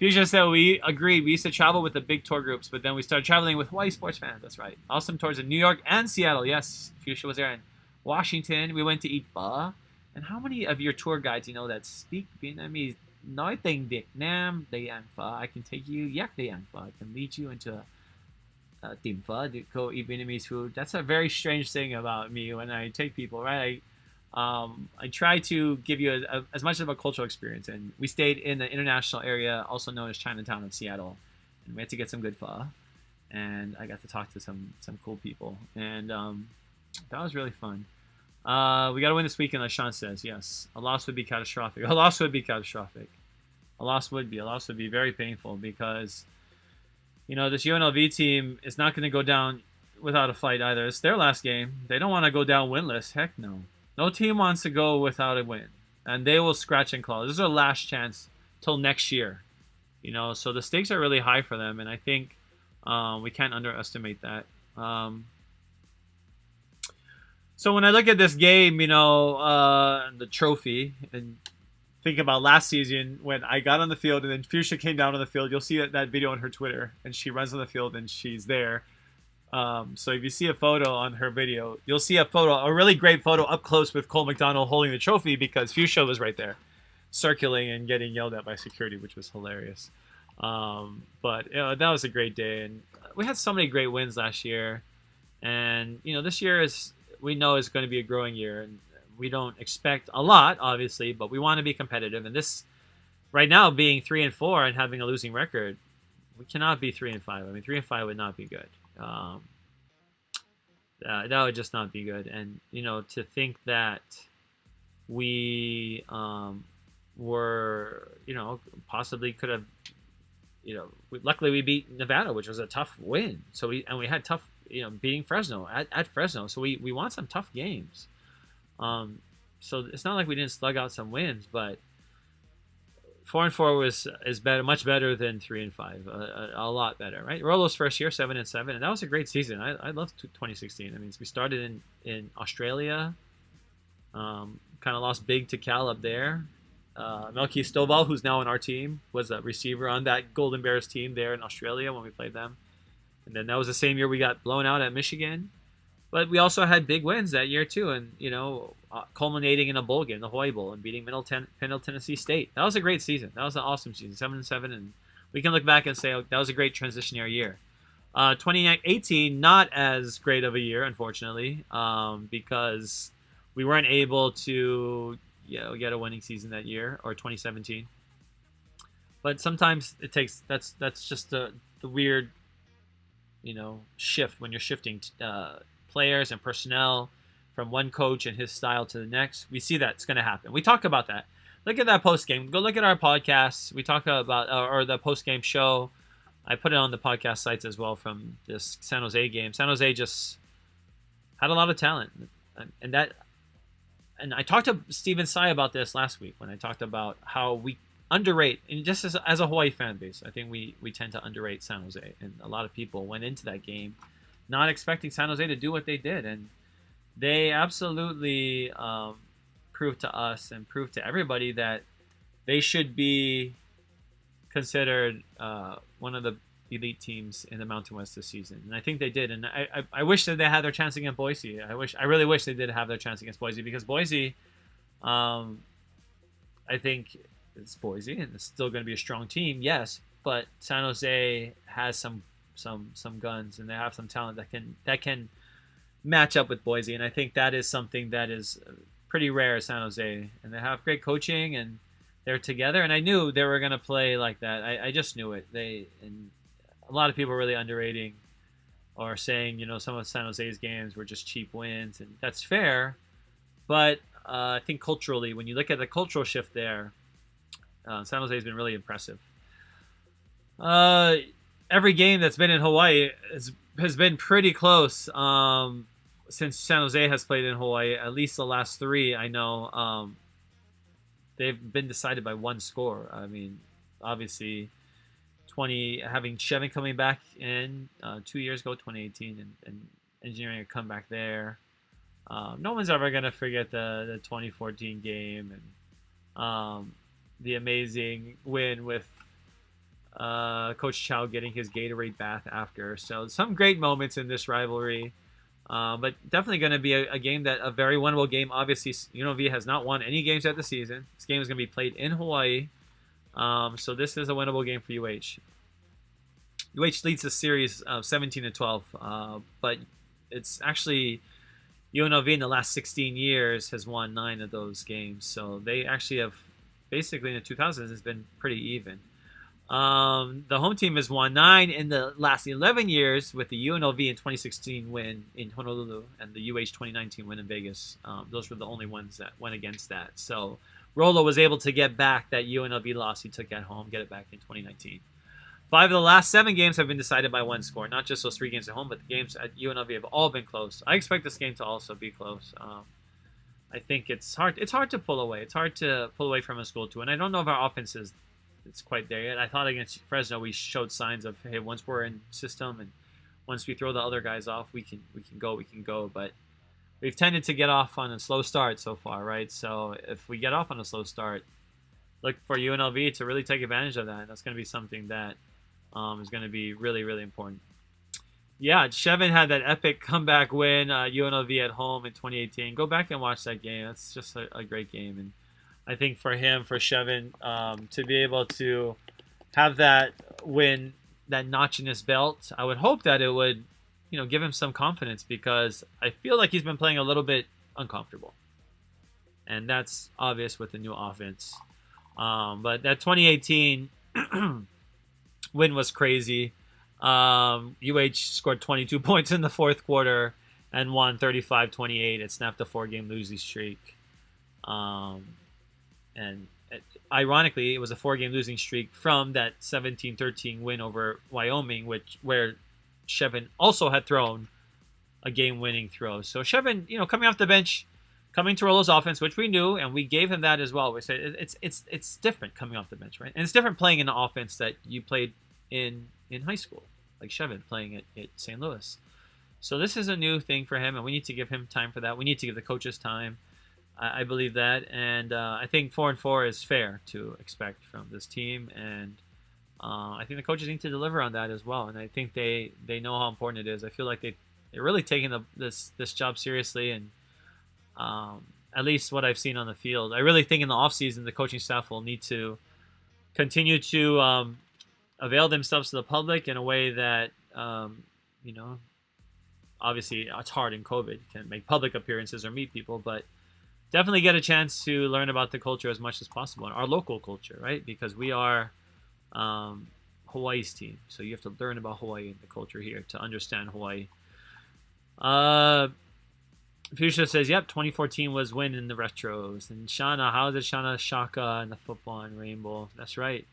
Fuchsia said, we agreed. We used to travel with the big tour groups, but then we started traveling with Hawaii sports fans. That's right. Awesome tours in New York and Seattle. Yes, Fuchsia was there. In Washington, we went to eat pho. And how many of your tour guides that speak Vietnamese? Nói tiếng Việt Nam để ăn phở. I can take you yak để ăn phở. I can lead you into tiệm phở to go eat Vietnamese food. That's a very strange thing about me when I take people, right? I try to give you as much of a cultural experience, and we stayed in the international area, also known as Chinatown in Seattle, and we had to get some good pho, and I got to talk to some cool people, and that was really fun. We got to win this weekend, like Sean says. Yes, a loss would be catastrophic. A loss would be catastrophic. A loss would be very painful because, this UNLV team is not going to go down without a fight either. It's their last game. They don't want to go down winless. Heck no. No team wants to go without a win, and they will scratch and claw. This is their last chance till next year. So the stakes are really high for them, and I think we can't underestimate that. So when I look at this game, the trophy, and think about last season when I got on the field and then Fuchsia came down on the field, you'll see that video on her Twitter, and she runs on the field and she's there. So if you see a photo on her video, you'll see a really great photo up close with Cole McDonald holding the trophy because Fuchsia was right there, circling and getting yelled at by security, which was hilarious. But that was a great day, and we had so many great wins last year, and this year we know is going to be a growing year, and we don't expect a lot, obviously, but we want to be competitive. And this, right now, being 3-4 and having a losing record, we cannot be 3-5. I mean, 3-5 would not be good. That would just not be good. And to think that we were, possibly could have, luckily we beat Nevada, which was a tough win. So we had tough, beating Fresno at Fresno. So we want some tough games. So it's not like we didn't slug out some wins, but 4-4 is better, much better than 3-5, a lot better, right? Rolo's first year, 7-7, and that was a great season. I loved 2016. I mean, we started in Australia, kind of lost big to Cal up there. Melky Stovall, who's now on our team, was a receiver on that Golden Bears team there in Australia when we played them. And then that was the same year we got blown out at Michigan. But we also had big wins that year too, and culminating in a bowl game, the Hawaii Bowl, and beating Middle Tennessee State. That was a great season. That was an awesome season, 7-7, and we can look back and say that was a great transitionary year. 2018, not as great of a year, unfortunately, because we weren't able to get a winning season that year, or 2017. But sometimes it takes that's just the weird shift when you're shifting players and personnel from one coach and his style to the next. We see that's going to happen. We talk about that. Look at that post game. Go look at our podcasts. We talk about or the post game show. I put it on the podcast sites as well from this San Jose game. San Jose just had a lot of talent, and I talked to Steven Tsai about this last week when I talked about how we underrate, and just as a Hawaii fan base, I think we tend to underrate San Jose, and a lot of people went into that game not expecting San Jose to do what they did, and they absolutely proved to us and proved to everybody that they should be considered one of the elite teams in the Mountain West this season, and I think they did. And I wish that they had their chance against Boise. I really wish they did have their chance against Boise, because Boise, I think it's Boise, and it's still going to be a strong team, yes, but San Jose has some guns, and they have some talent that can match up with Boise, and I think that is something that is pretty rare at San Jose, and they have great coaching, and they're together, and I knew they were going to play like that. I just knew it. a lot of people are really underrating or saying, some of San Jose's games were just cheap wins, and that's fair. But I think culturally, when you look at the cultural shift there, San Jose has been really impressive. Every game that's been in Hawaii has been pretty close since San Jose has played in Hawaii. At least the last three, I know, they've been decided by one score. I mean, obviously, having Chevin coming back in 2 years ago, 2018, and engineering a comeback there. No one's ever going to forget the 2014 game and the amazing win with Coach Chow getting his Gatorade bath after. So some great moments in this rivalry. But definitely going to be a game a very winnable game. Obviously, UNLV has not won any games yet this season. This game is going to be played in Hawaii. So this is a winnable game for UH. UH leads the series 17-12, but it's actually UNLV in the last 16 years has won 9 of those games. So they actually have, basically in the 2000s, has been pretty even. The home team has won 9 in the last 11 years with the UNLV in 2016 win in Honolulu and the UH 2019 win in Vegas. Those were the only ones that went against that. So Rolo was able to get back that UNLV loss he took at home, get it back in 2019. 5 of the last 7 games have been decided by one score. Not just those 3 games at home, but the games at UNLV have all been close. I expect this game to also be close. I think it's hard to pull away. It's hard to pull away from a school too. And I don't know if our offense is quite there yet. I thought against Fresno we showed signs of, hey, once we're in system and once we throw the other guys off, we can go. But we've tended to get off on a slow start so far, right? So if we get off on a slow start, look for UNLV to really take advantage of that. That's going to be something that is going to be really, really important. Yeah, Chevin had that epic comeback win, UNLV at home in 2018. Go back and watch that game. That's just a great game. And I think for Chevin, to be able to have that win, that notch in his belt, I would hope that it would, give him some confidence, because I feel like he's been playing a little bit uncomfortable. And that's obvious with the new offense. But that 2018 win was crazy. UH scored 22 points in the fourth quarter and won 35-28. It snapped a 4-game losing streak. Ironically, it was a 4-game losing streak from that 17-13 win over Wyoming, where Chevin also had thrown a game-winning throw. So Chevin, coming off the bench, coming to Rolo's offense, which we knew, and we gave him that as well. We said it's different coming off the bench, right? And it's different playing in the offense that you played in high school, like Chevin playing at St. Louis. So this is a new thing for him, and we need to give him time for that. We need to give the coaches time. I believe that, and I think 4-4 is fair to expect from this team, and I think the coaches need to deliver on that as well. And I think they know how important it is. I feel like they're really taking this job seriously, and at least what I've seen on the field. I really think in the offseason, the coaching staff will need to continue to avail themselves to the public in a way that, obviously it's hard in COVID, can't make public appearances or meet people, but definitely get a chance to learn about the culture as much as possible, and our local culture, right? Because we are Hawaii's team, so you have to learn about Hawaii and the culture here to understand Hawaii. Fuchsia says, yep, 2014 was win in the retros. And Shauna, how is it Shauna Shaka and the football and Rainbow? That's right.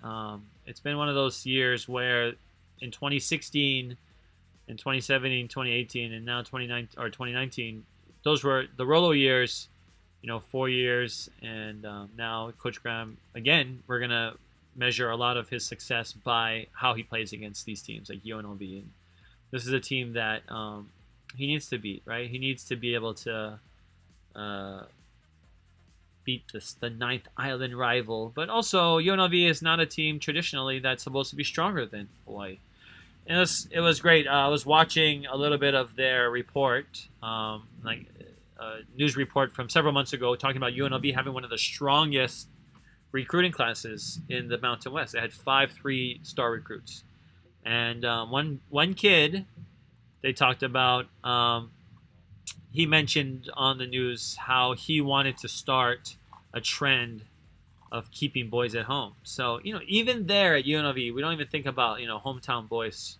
It's been one of those years where in 2016, in 2017, 2018, and now 2019, those were the Rolo years, 4 years. And now Coach Graham, again, we're going to measure a lot of his success by how he plays against these teams like UNLV. And this is a team that he needs to beat, right? He needs to be able to beat the 9th island rival. But also, UNLV is not a team traditionally that's supposed to be stronger than Hawaii. And it was great. I was watching a little bit of their report, news report from several months ago, talking about UNLV having one of the strongest recruiting classes in the Mountain West. They had 5 3-star recruits. And one kid they talked about, he mentioned on the news how he wanted to start a trend of keeping boys at home. So, even there at UNLV, we don't even think about, hometown boys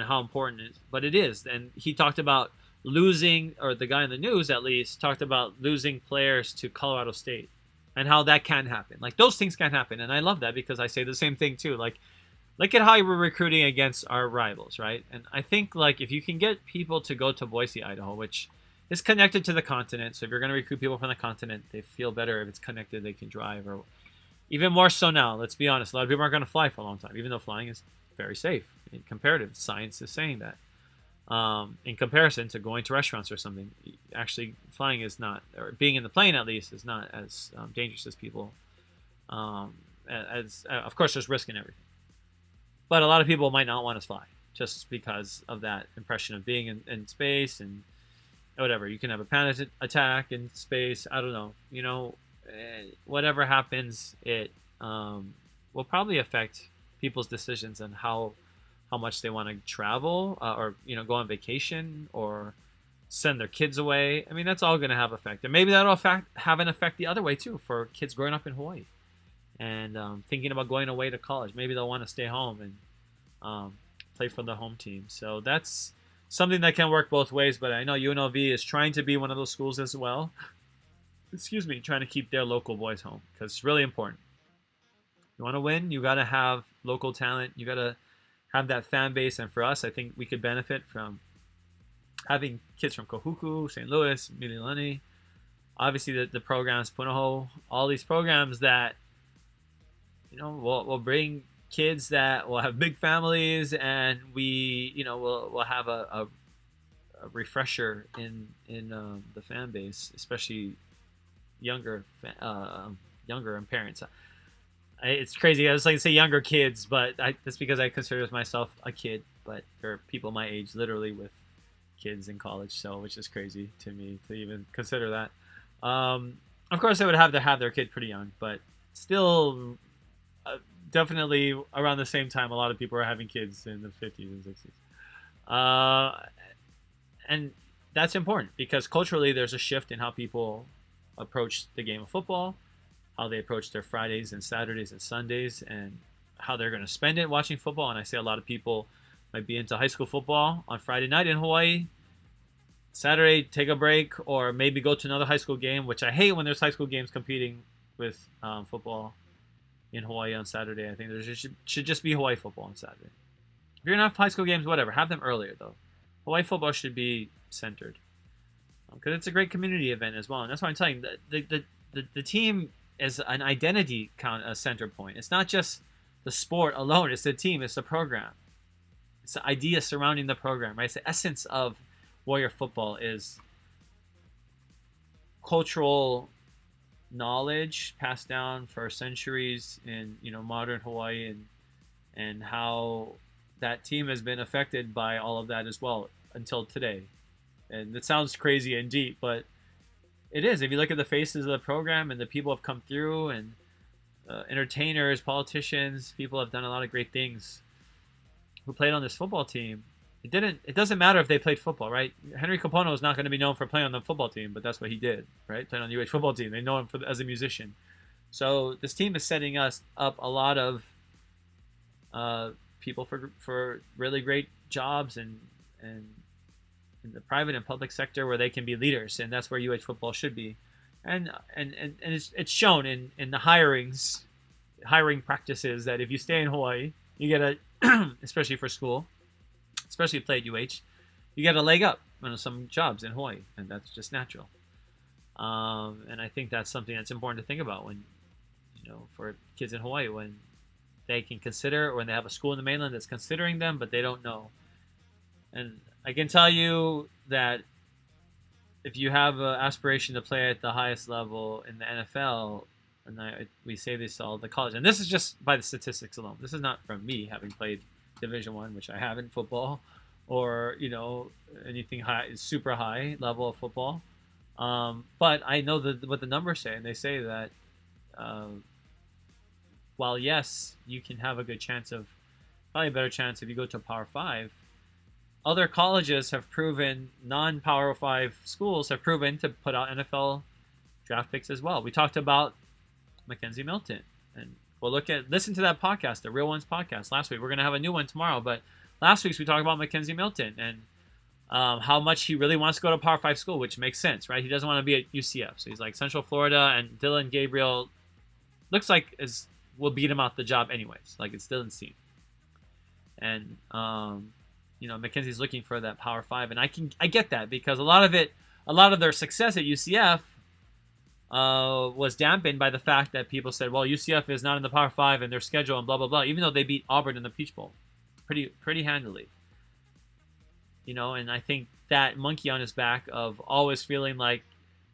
and how important it is. But it is. And he talked about losing, or the guy in the news at least, talked about losing players to Colorado State and how that can happen. Like, those things can happen. And I love that because I say the same thing too. Like, look at how we're recruiting against our rivals, right? And I think, like, if you can get people to go to Boise, Idaho, which is connected to the continent. So if you're going to recruit people from the continent, they feel better if it's connected, they can drive. Or even more so now, let's be honest, a lot of people aren't going to fly for a long time, even though flying is very safe. In comparative science is saying that. In comparison to going to restaurants or something, actually flying is not, or being in the plane at least, is not as dangerous as people. Of course, there's risk in everything. But a lot of people might not want to fly just because of that impression of being in space and whatever. You can have a panic attack in space. I don't know. You know, whatever happens, it will probably affect people's decisions on how much they want to travel, or, you know, go on vacation or send their kids away. I mean, that's all going to have effect. And maybe that'll have an effect the other way too, for kids growing up in Hawaii and thinking about going away to college. Maybe they'll want to stay home and play for the home team. So that's something that can work both ways. But I know UNLV is trying to be one of those schools as well. Trying to keep their local boys home, because it's really important. You want to win, you got to have local talent. You got to have that fan base. And for us, I think we could benefit from having kids from Kohuku, St. Louis, Mililani, obviously the programs, Punahou, all these programs that, you know, will bring kids that will have big families, and we'll have a refresher in the fan base, especially younger and parents. It's crazy. I was like to say younger kids, but that's because I consider myself a kid. But there are people my age, literally, with kids in college, so which is crazy to me to even consider that. Of course, they would have to have their kid pretty young, but still, definitely around the same time, a lot of people are having kids in the 50s and 60s. And that's important because culturally, there's a shift in how people approach the game of football, how they approach their Fridays and Saturdays and Sundays, and how they're going to spend it watching football. And I say a lot of people might be into high school football on Friday night in Hawaii, Saturday take a break, or maybe go to another high school game, which I hate when there's high school games competing with football in Hawaii on Saturday. I think there should just be Hawaii football on Saturday. If you're going to have high school games, whatever, have them earlier though. Hawaii football should be centered because it's a great community event as well. And that's why I'm telling you, the team is an identity center point. It's not just the sport alone. It's the team. It's the program. It's the idea surrounding the program, right? It's the essence of Warrior football is cultural knowledge passed down for centuries in modern Hawaii, and how that team has been affected by all of that as well until today. And it sounds crazy and deep, but it is. If you look at the faces of the program and the people have come through, and entertainers, politicians, people have done a lot of great things who played on this football team. It doesn't matter if they played football, right? Henry Kapono is not going to be known for playing on the football team, but that's what he did, right? Playing on the UH football team. They know him as a musician. So this team is setting us up a lot of people for really great jobs and in the private and public sector where they can be leaders, and that's where UH football should be. And it's shown in the hiring practices that if you stay in Hawaii, you get especially for school, especially play at UH, you get a leg up on some jobs in Hawaii, and that's just natural. And I think that's something that's important to think about when, for kids in Hawaii, when they can consider, or when they have a school in the mainland that's considering them, but they don't know. And I can tell you that if you have an aspiration to play at the highest level in the NFL, and we say this to all the college, and this is just by the statistics alone. This is not from me having played Division I, which I have in football, or anything high, super high level of football. But I know what the numbers say, and they say that while yes, you can have a good chance of, probably a better chance if you go to a Power 5. Other colleges have proven, non-Power 5 schools have proven to put out NFL draft picks as well. We talked about Mackenzie Milton, and Well, listen to that podcast, the Real Ones podcast last week. We're gonna have a new one tomorrow, but last week's we talked about Mackenzie Milton and how much he really wants to go to Power 5 school, which makes sense, right? He doesn't want to be at UCF, so he's like Central Florida, and Dylan Gabriel looks like will beat him out the job anyways. Like it's Dylan's team, and Mackenzie's looking for that Power 5, and I get that because a lot of their success at UCF was dampened by the fact that people said, well, UCF is not in the Power 5 in their schedule and blah, blah, blah, even though they beat Auburn in the Peach Bowl pretty handily. And I think that monkey on his back of always feeling like,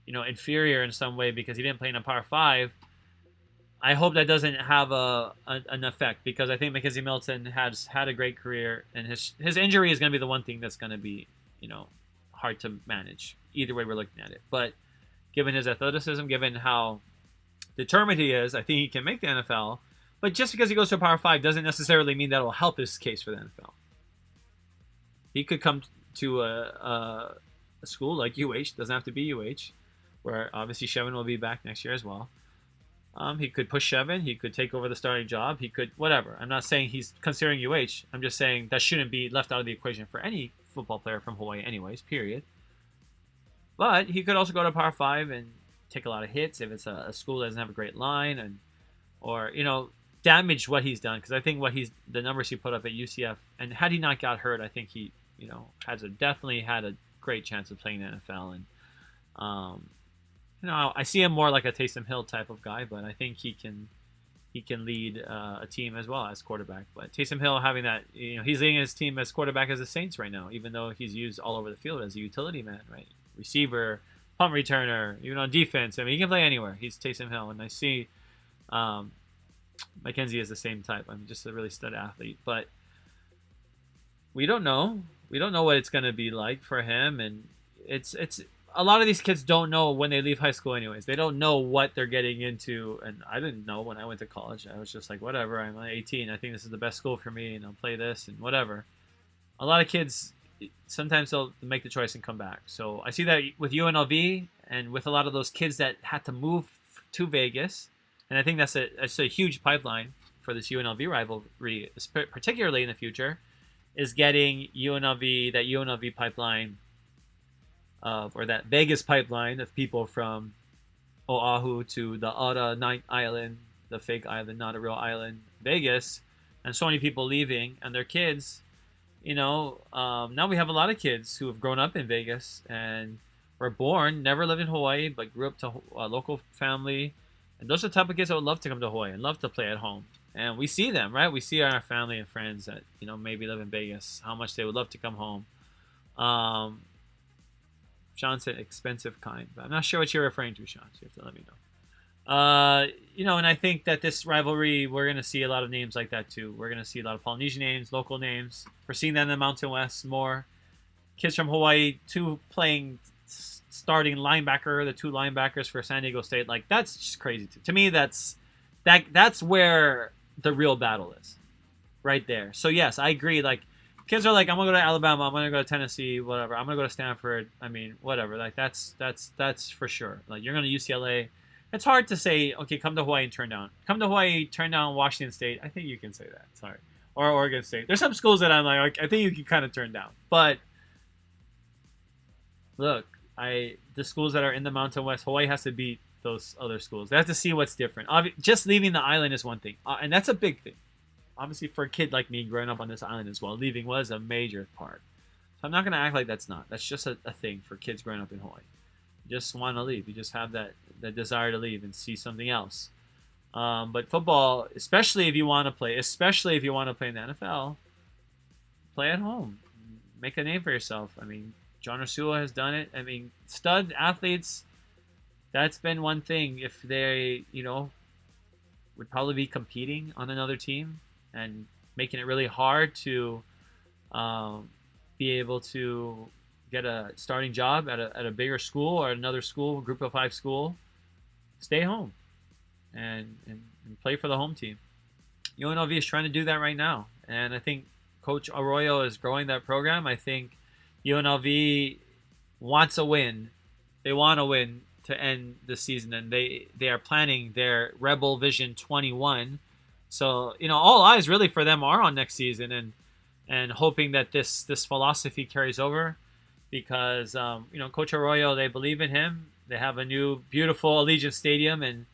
inferior in some way because he didn't play in a Power 5, I hope that doesn't have an effect because I think Mackenzie Milton has had a great career, and his injury is going to be the one thing that's going to be, hard to manage. Either way we're looking at it. But given his athleticism, given how determined he is, I think he can make the NFL. But just because he goes to a Power 5 doesn't necessarily mean that will help his case for the NFL. He could come to a school like UH, doesn't have to be UH, where obviously Shevin will be back next year as well. He could push Shevin. He could take over the starting job. He could, whatever. I'm not saying he's considering UH. I'm just saying that shouldn't be left out of the equation for any football player from Hawaii anyways, period. But he could also go to Power 5 and take a lot of hits if it's a school that doesn't have a great line or damage what he's done. Because I think the numbers he put up at UCF, and had he not got hurt, I think he, definitely had a great chance of playing the NFL. And, I see him more like a Taysom Hill type of guy, but I think he can lead a team as well as quarterback. But Taysom Hill having that, he's leading his team as quarterback as the Saints right now, even though he's used all over the field as a utility man, right? Receiver, punt returner, even on defense. I mean, he can play anywhere. He's Taysom Hill, and I see Mackenzie is the same type. I mean, just a really stud athlete. But we don't know. We don't know what it's going to be like for him, and it's a lot of these kids don't know when they leave high school anyways. They don't know what they're getting into, and I didn't know when I went to college. I was just like, whatever, I'm 18. I think this is the best school for me, and I'll play this and whatever. A lot of kids, sometimes they'll make the choice and come back. So I see that with UNLV and with a lot of those kids that had to move to Vegas, and I think that's a huge pipeline for this UNLV rivalry, particularly in the future, is getting that UNLV pipeline or that Vegas pipeline of people from Oahu to the Ora Night Island, the fake island, not a real island, Vegas, and so many people leaving and their kids. Now we have a lot of kids who have grown up in Vegas and were born, never lived in Hawaii, but grew up to a local family. And those are the type of kids that would love to come to Hawaii and love to play at home. And we see them, right? We see our family and friends that, maybe live in Vegas, how much they would love to come home. Sean said expensive kind, but I'm not sure what you're referring to, Sean, so you have to let me know. And I think that this rivalry, we're going to see a lot of names like that too. We're going to see a lot of Polynesian names, local names. We're seeing that in the Mountain West more. Kids from Hawaii, playing starting linebacker, the two linebackers for San Diego State. Like, that's just crazy. To me, that's where the real battle is, right there. So yes, I agree. Like, kids are like, I'm gonna go to Alabama, I'm gonna go to Tennessee, whatever. I'm gonna go to Stanford. I mean, whatever. Like, that's for sure. Like, you're going to UCLA. It's hard to say, okay, come to Hawaii and turn down. Come to Hawaii, turn down Washington State. I think you can say that. Sorry. Or Oregon State. There's some schools that I'm like, I think you can kind of turn down. But look, the schools that are in the Mountain West, Hawaii has to beat those other schools. They have to see what's different. Just leaving the island is one thing. And that's a big thing. Obviously, for a kid like me growing up on this island as well, leaving was a major part. So I'm not going to act like that's not. That's just a thing for kids growing up in Hawaii. You just want to leave. You just have that desire to leave and see something else. But football, especially if you want to play in the NFL, play at home. Make a name for yourself. I mean, John Ursula has done it. I mean, stud athletes, that's been one thing. If they, would probably be competing on another team and making it really hard to be able to get a starting job at a bigger school or another school, group of 5 school, stay home and play for the home team. UNLV is trying to do that right now. And I think Coach Arroyo is growing that program. I think UNLV wants a win. They want to win to end the season, and they are planning their Rebel Vision 21 So all eyes really for them are on next season, and hoping that this philosophy carries over, because Coach Arroyo, they believe in him. They have a new beautiful Allegiant Stadium, and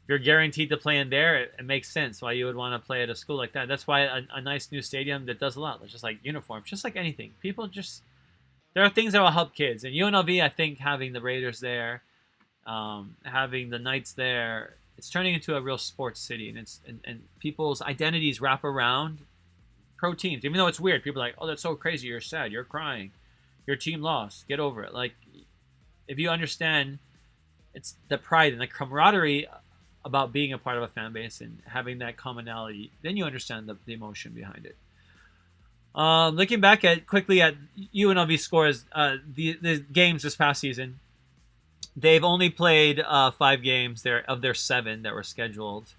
you're guaranteed to play in there. It makes sense why you would want to play at a school like that. That's why a nice new stadium that does a lot. It's just like uniforms, just like anything. There are things that will help kids. And UNLV, I think, having the Raiders there, having the Knights there, it's turning into a real sports city, and people's identities wrap around pro teams. Even though it's weird, people are like, "Oh, that's so crazy. You're sad. You're crying. Your team lost. Get over it." Like, if you understand, it's the pride and the camaraderie about being a part of a fan base and having that commonality, then you understand the emotion behind it. Looking back quickly at UNLV scores, the games this past season, they've only played 5 games of their 7 that were scheduled.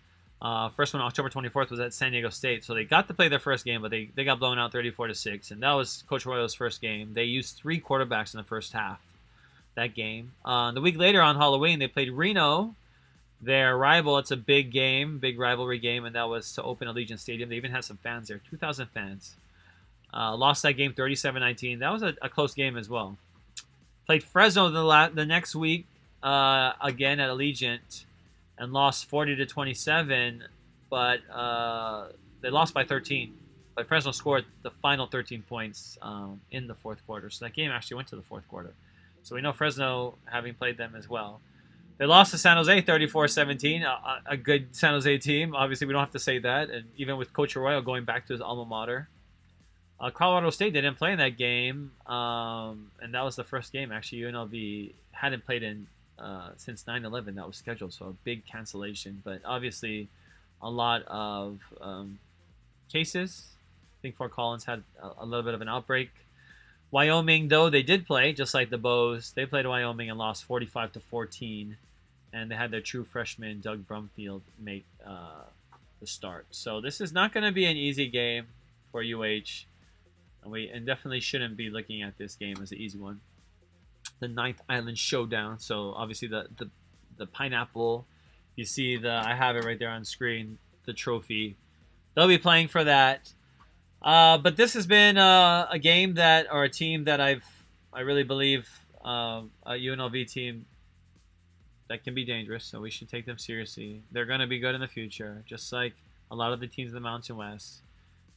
First one, October 24th, was at San Diego State, so they got to play their first game, but they got blown out 34-6, and that was Coach Royal's first game. They used 3 quarterbacks in the first half that game. The week later on Halloween, they played Reno, their rival. It's a big game, big rivalry game, and that was to open Allegiant Stadium. They even had some fans there, 2,000 fans. Lost that game 37-19. That was a close game as well. Played Fresno the next week, again at Allegiant, and lost 40-27, but they lost by 13. But Fresno scored the final 13 points in the fourth quarter, so that game actually went to the fourth quarter. So we know Fresno, having played them as well. They lost to San Jose 34-17, a good San Jose team. Obviously, we don't have to say that. And even with Coach Arroyo going back to his alma mater. Colorado State didn't play in that game, and that was the first game, actually, UNLV hadn't played in since 9/11 that was scheduled, so a big cancellation. But obviously, a lot of cases. I think Fort Collins had a little bit of an outbreak. Wyoming, though, they did play, just like the Bows. They played Wyoming and lost 45-14, and they had their true freshman, Doug Brumfield, make the start. So this is not going to be an easy game for UH, and definitely shouldn't be looking at this game as an easy one. The 9th Island Showdown, so obviously the pineapple, you see I have it right there on screen, the trophy. They'll be playing for that. But this has been a game or a team that I really believe, a UNLV team that can be dangerous, so we should take them seriously. They're going to be good in the future, just like a lot of the teams in the Mountain West.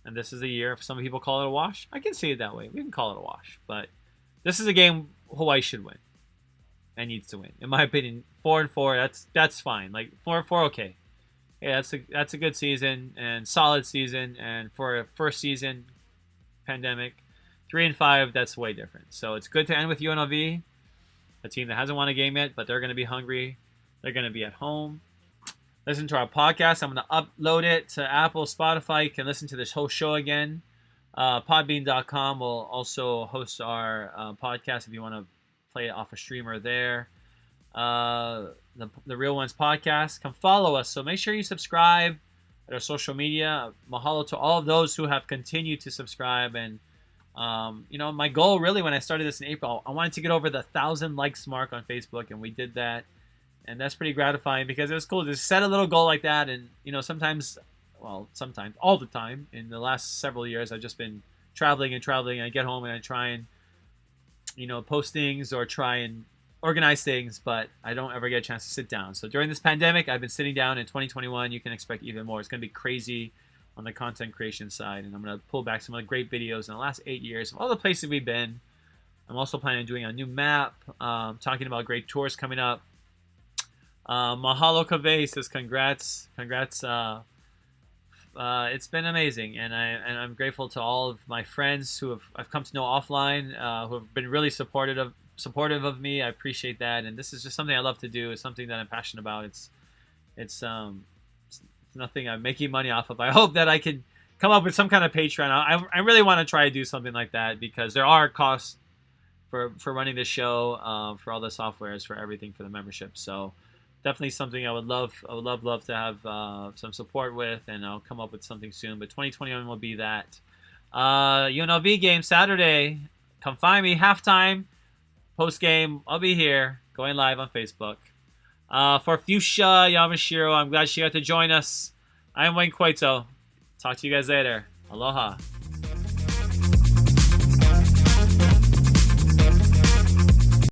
And this is the year. If some people call it a wash, I can see it that way. We can call it a wash. But this is a game Hawaii should win and needs to win. In my opinion, 4-4, that's fine. Like 4-4, okay. Yeah, that's a good season and solid season. And for a first season pandemic, 3-5, that's way different. So it's good to end with UNLV, a team that hasn't won a game yet, but they're going to be hungry. They're going to be at home. Listen to our podcast. I'm going to upload it to Apple, Spotify. You can listen to this whole show again. Podbean.com will also host our podcast if you want to play it off a streamer there. The Real Ones podcast. Come follow us. So make sure you subscribe at our social media. Mahalo to all of those who have continued to subscribe. And, my goal really when I started this in April, I wanted to get over the 1,000 likes mark on Facebook, and we did that. And that's pretty gratifying because it was cool to set a little goal like that. And, sometimes, all the time, in the last several years, I've just been traveling. I get home and I try and, post things or try and organize things, but I don't ever get a chance to sit down. So during this pandemic, I've been sitting down. In 2021, you can expect even more. It's going to be crazy on the content creation side. And I'm going to pull back some of the great videos in the last 8 years of all the places we've been. I'm also planning on doing a new map, talking about great tours coming up. Mahalo Kaveh says congrats. It's been amazing, and I'm grateful to all of my friends who I've come to know offline, who have been really supportive of me. I appreciate that, and this is just something I love to do. It's something that I'm passionate about. It's nothing I'm making money off of. I hope that I can come up with some kind of Patreon. I really want to try to do something like that because there are costs for running this show, for all the softwares, for everything, for the membership. So definitely something I would love to have some support with, and I'll come up with something soon. But 2021 will be that. UNLV game Saturday. Come find me. Halftime, post game. I'll be here, going live on Facebook. For Fuchsia Yamashiro, I'm glad she got to join us. I'm Wayne Coito. Talk to you guys later. Aloha.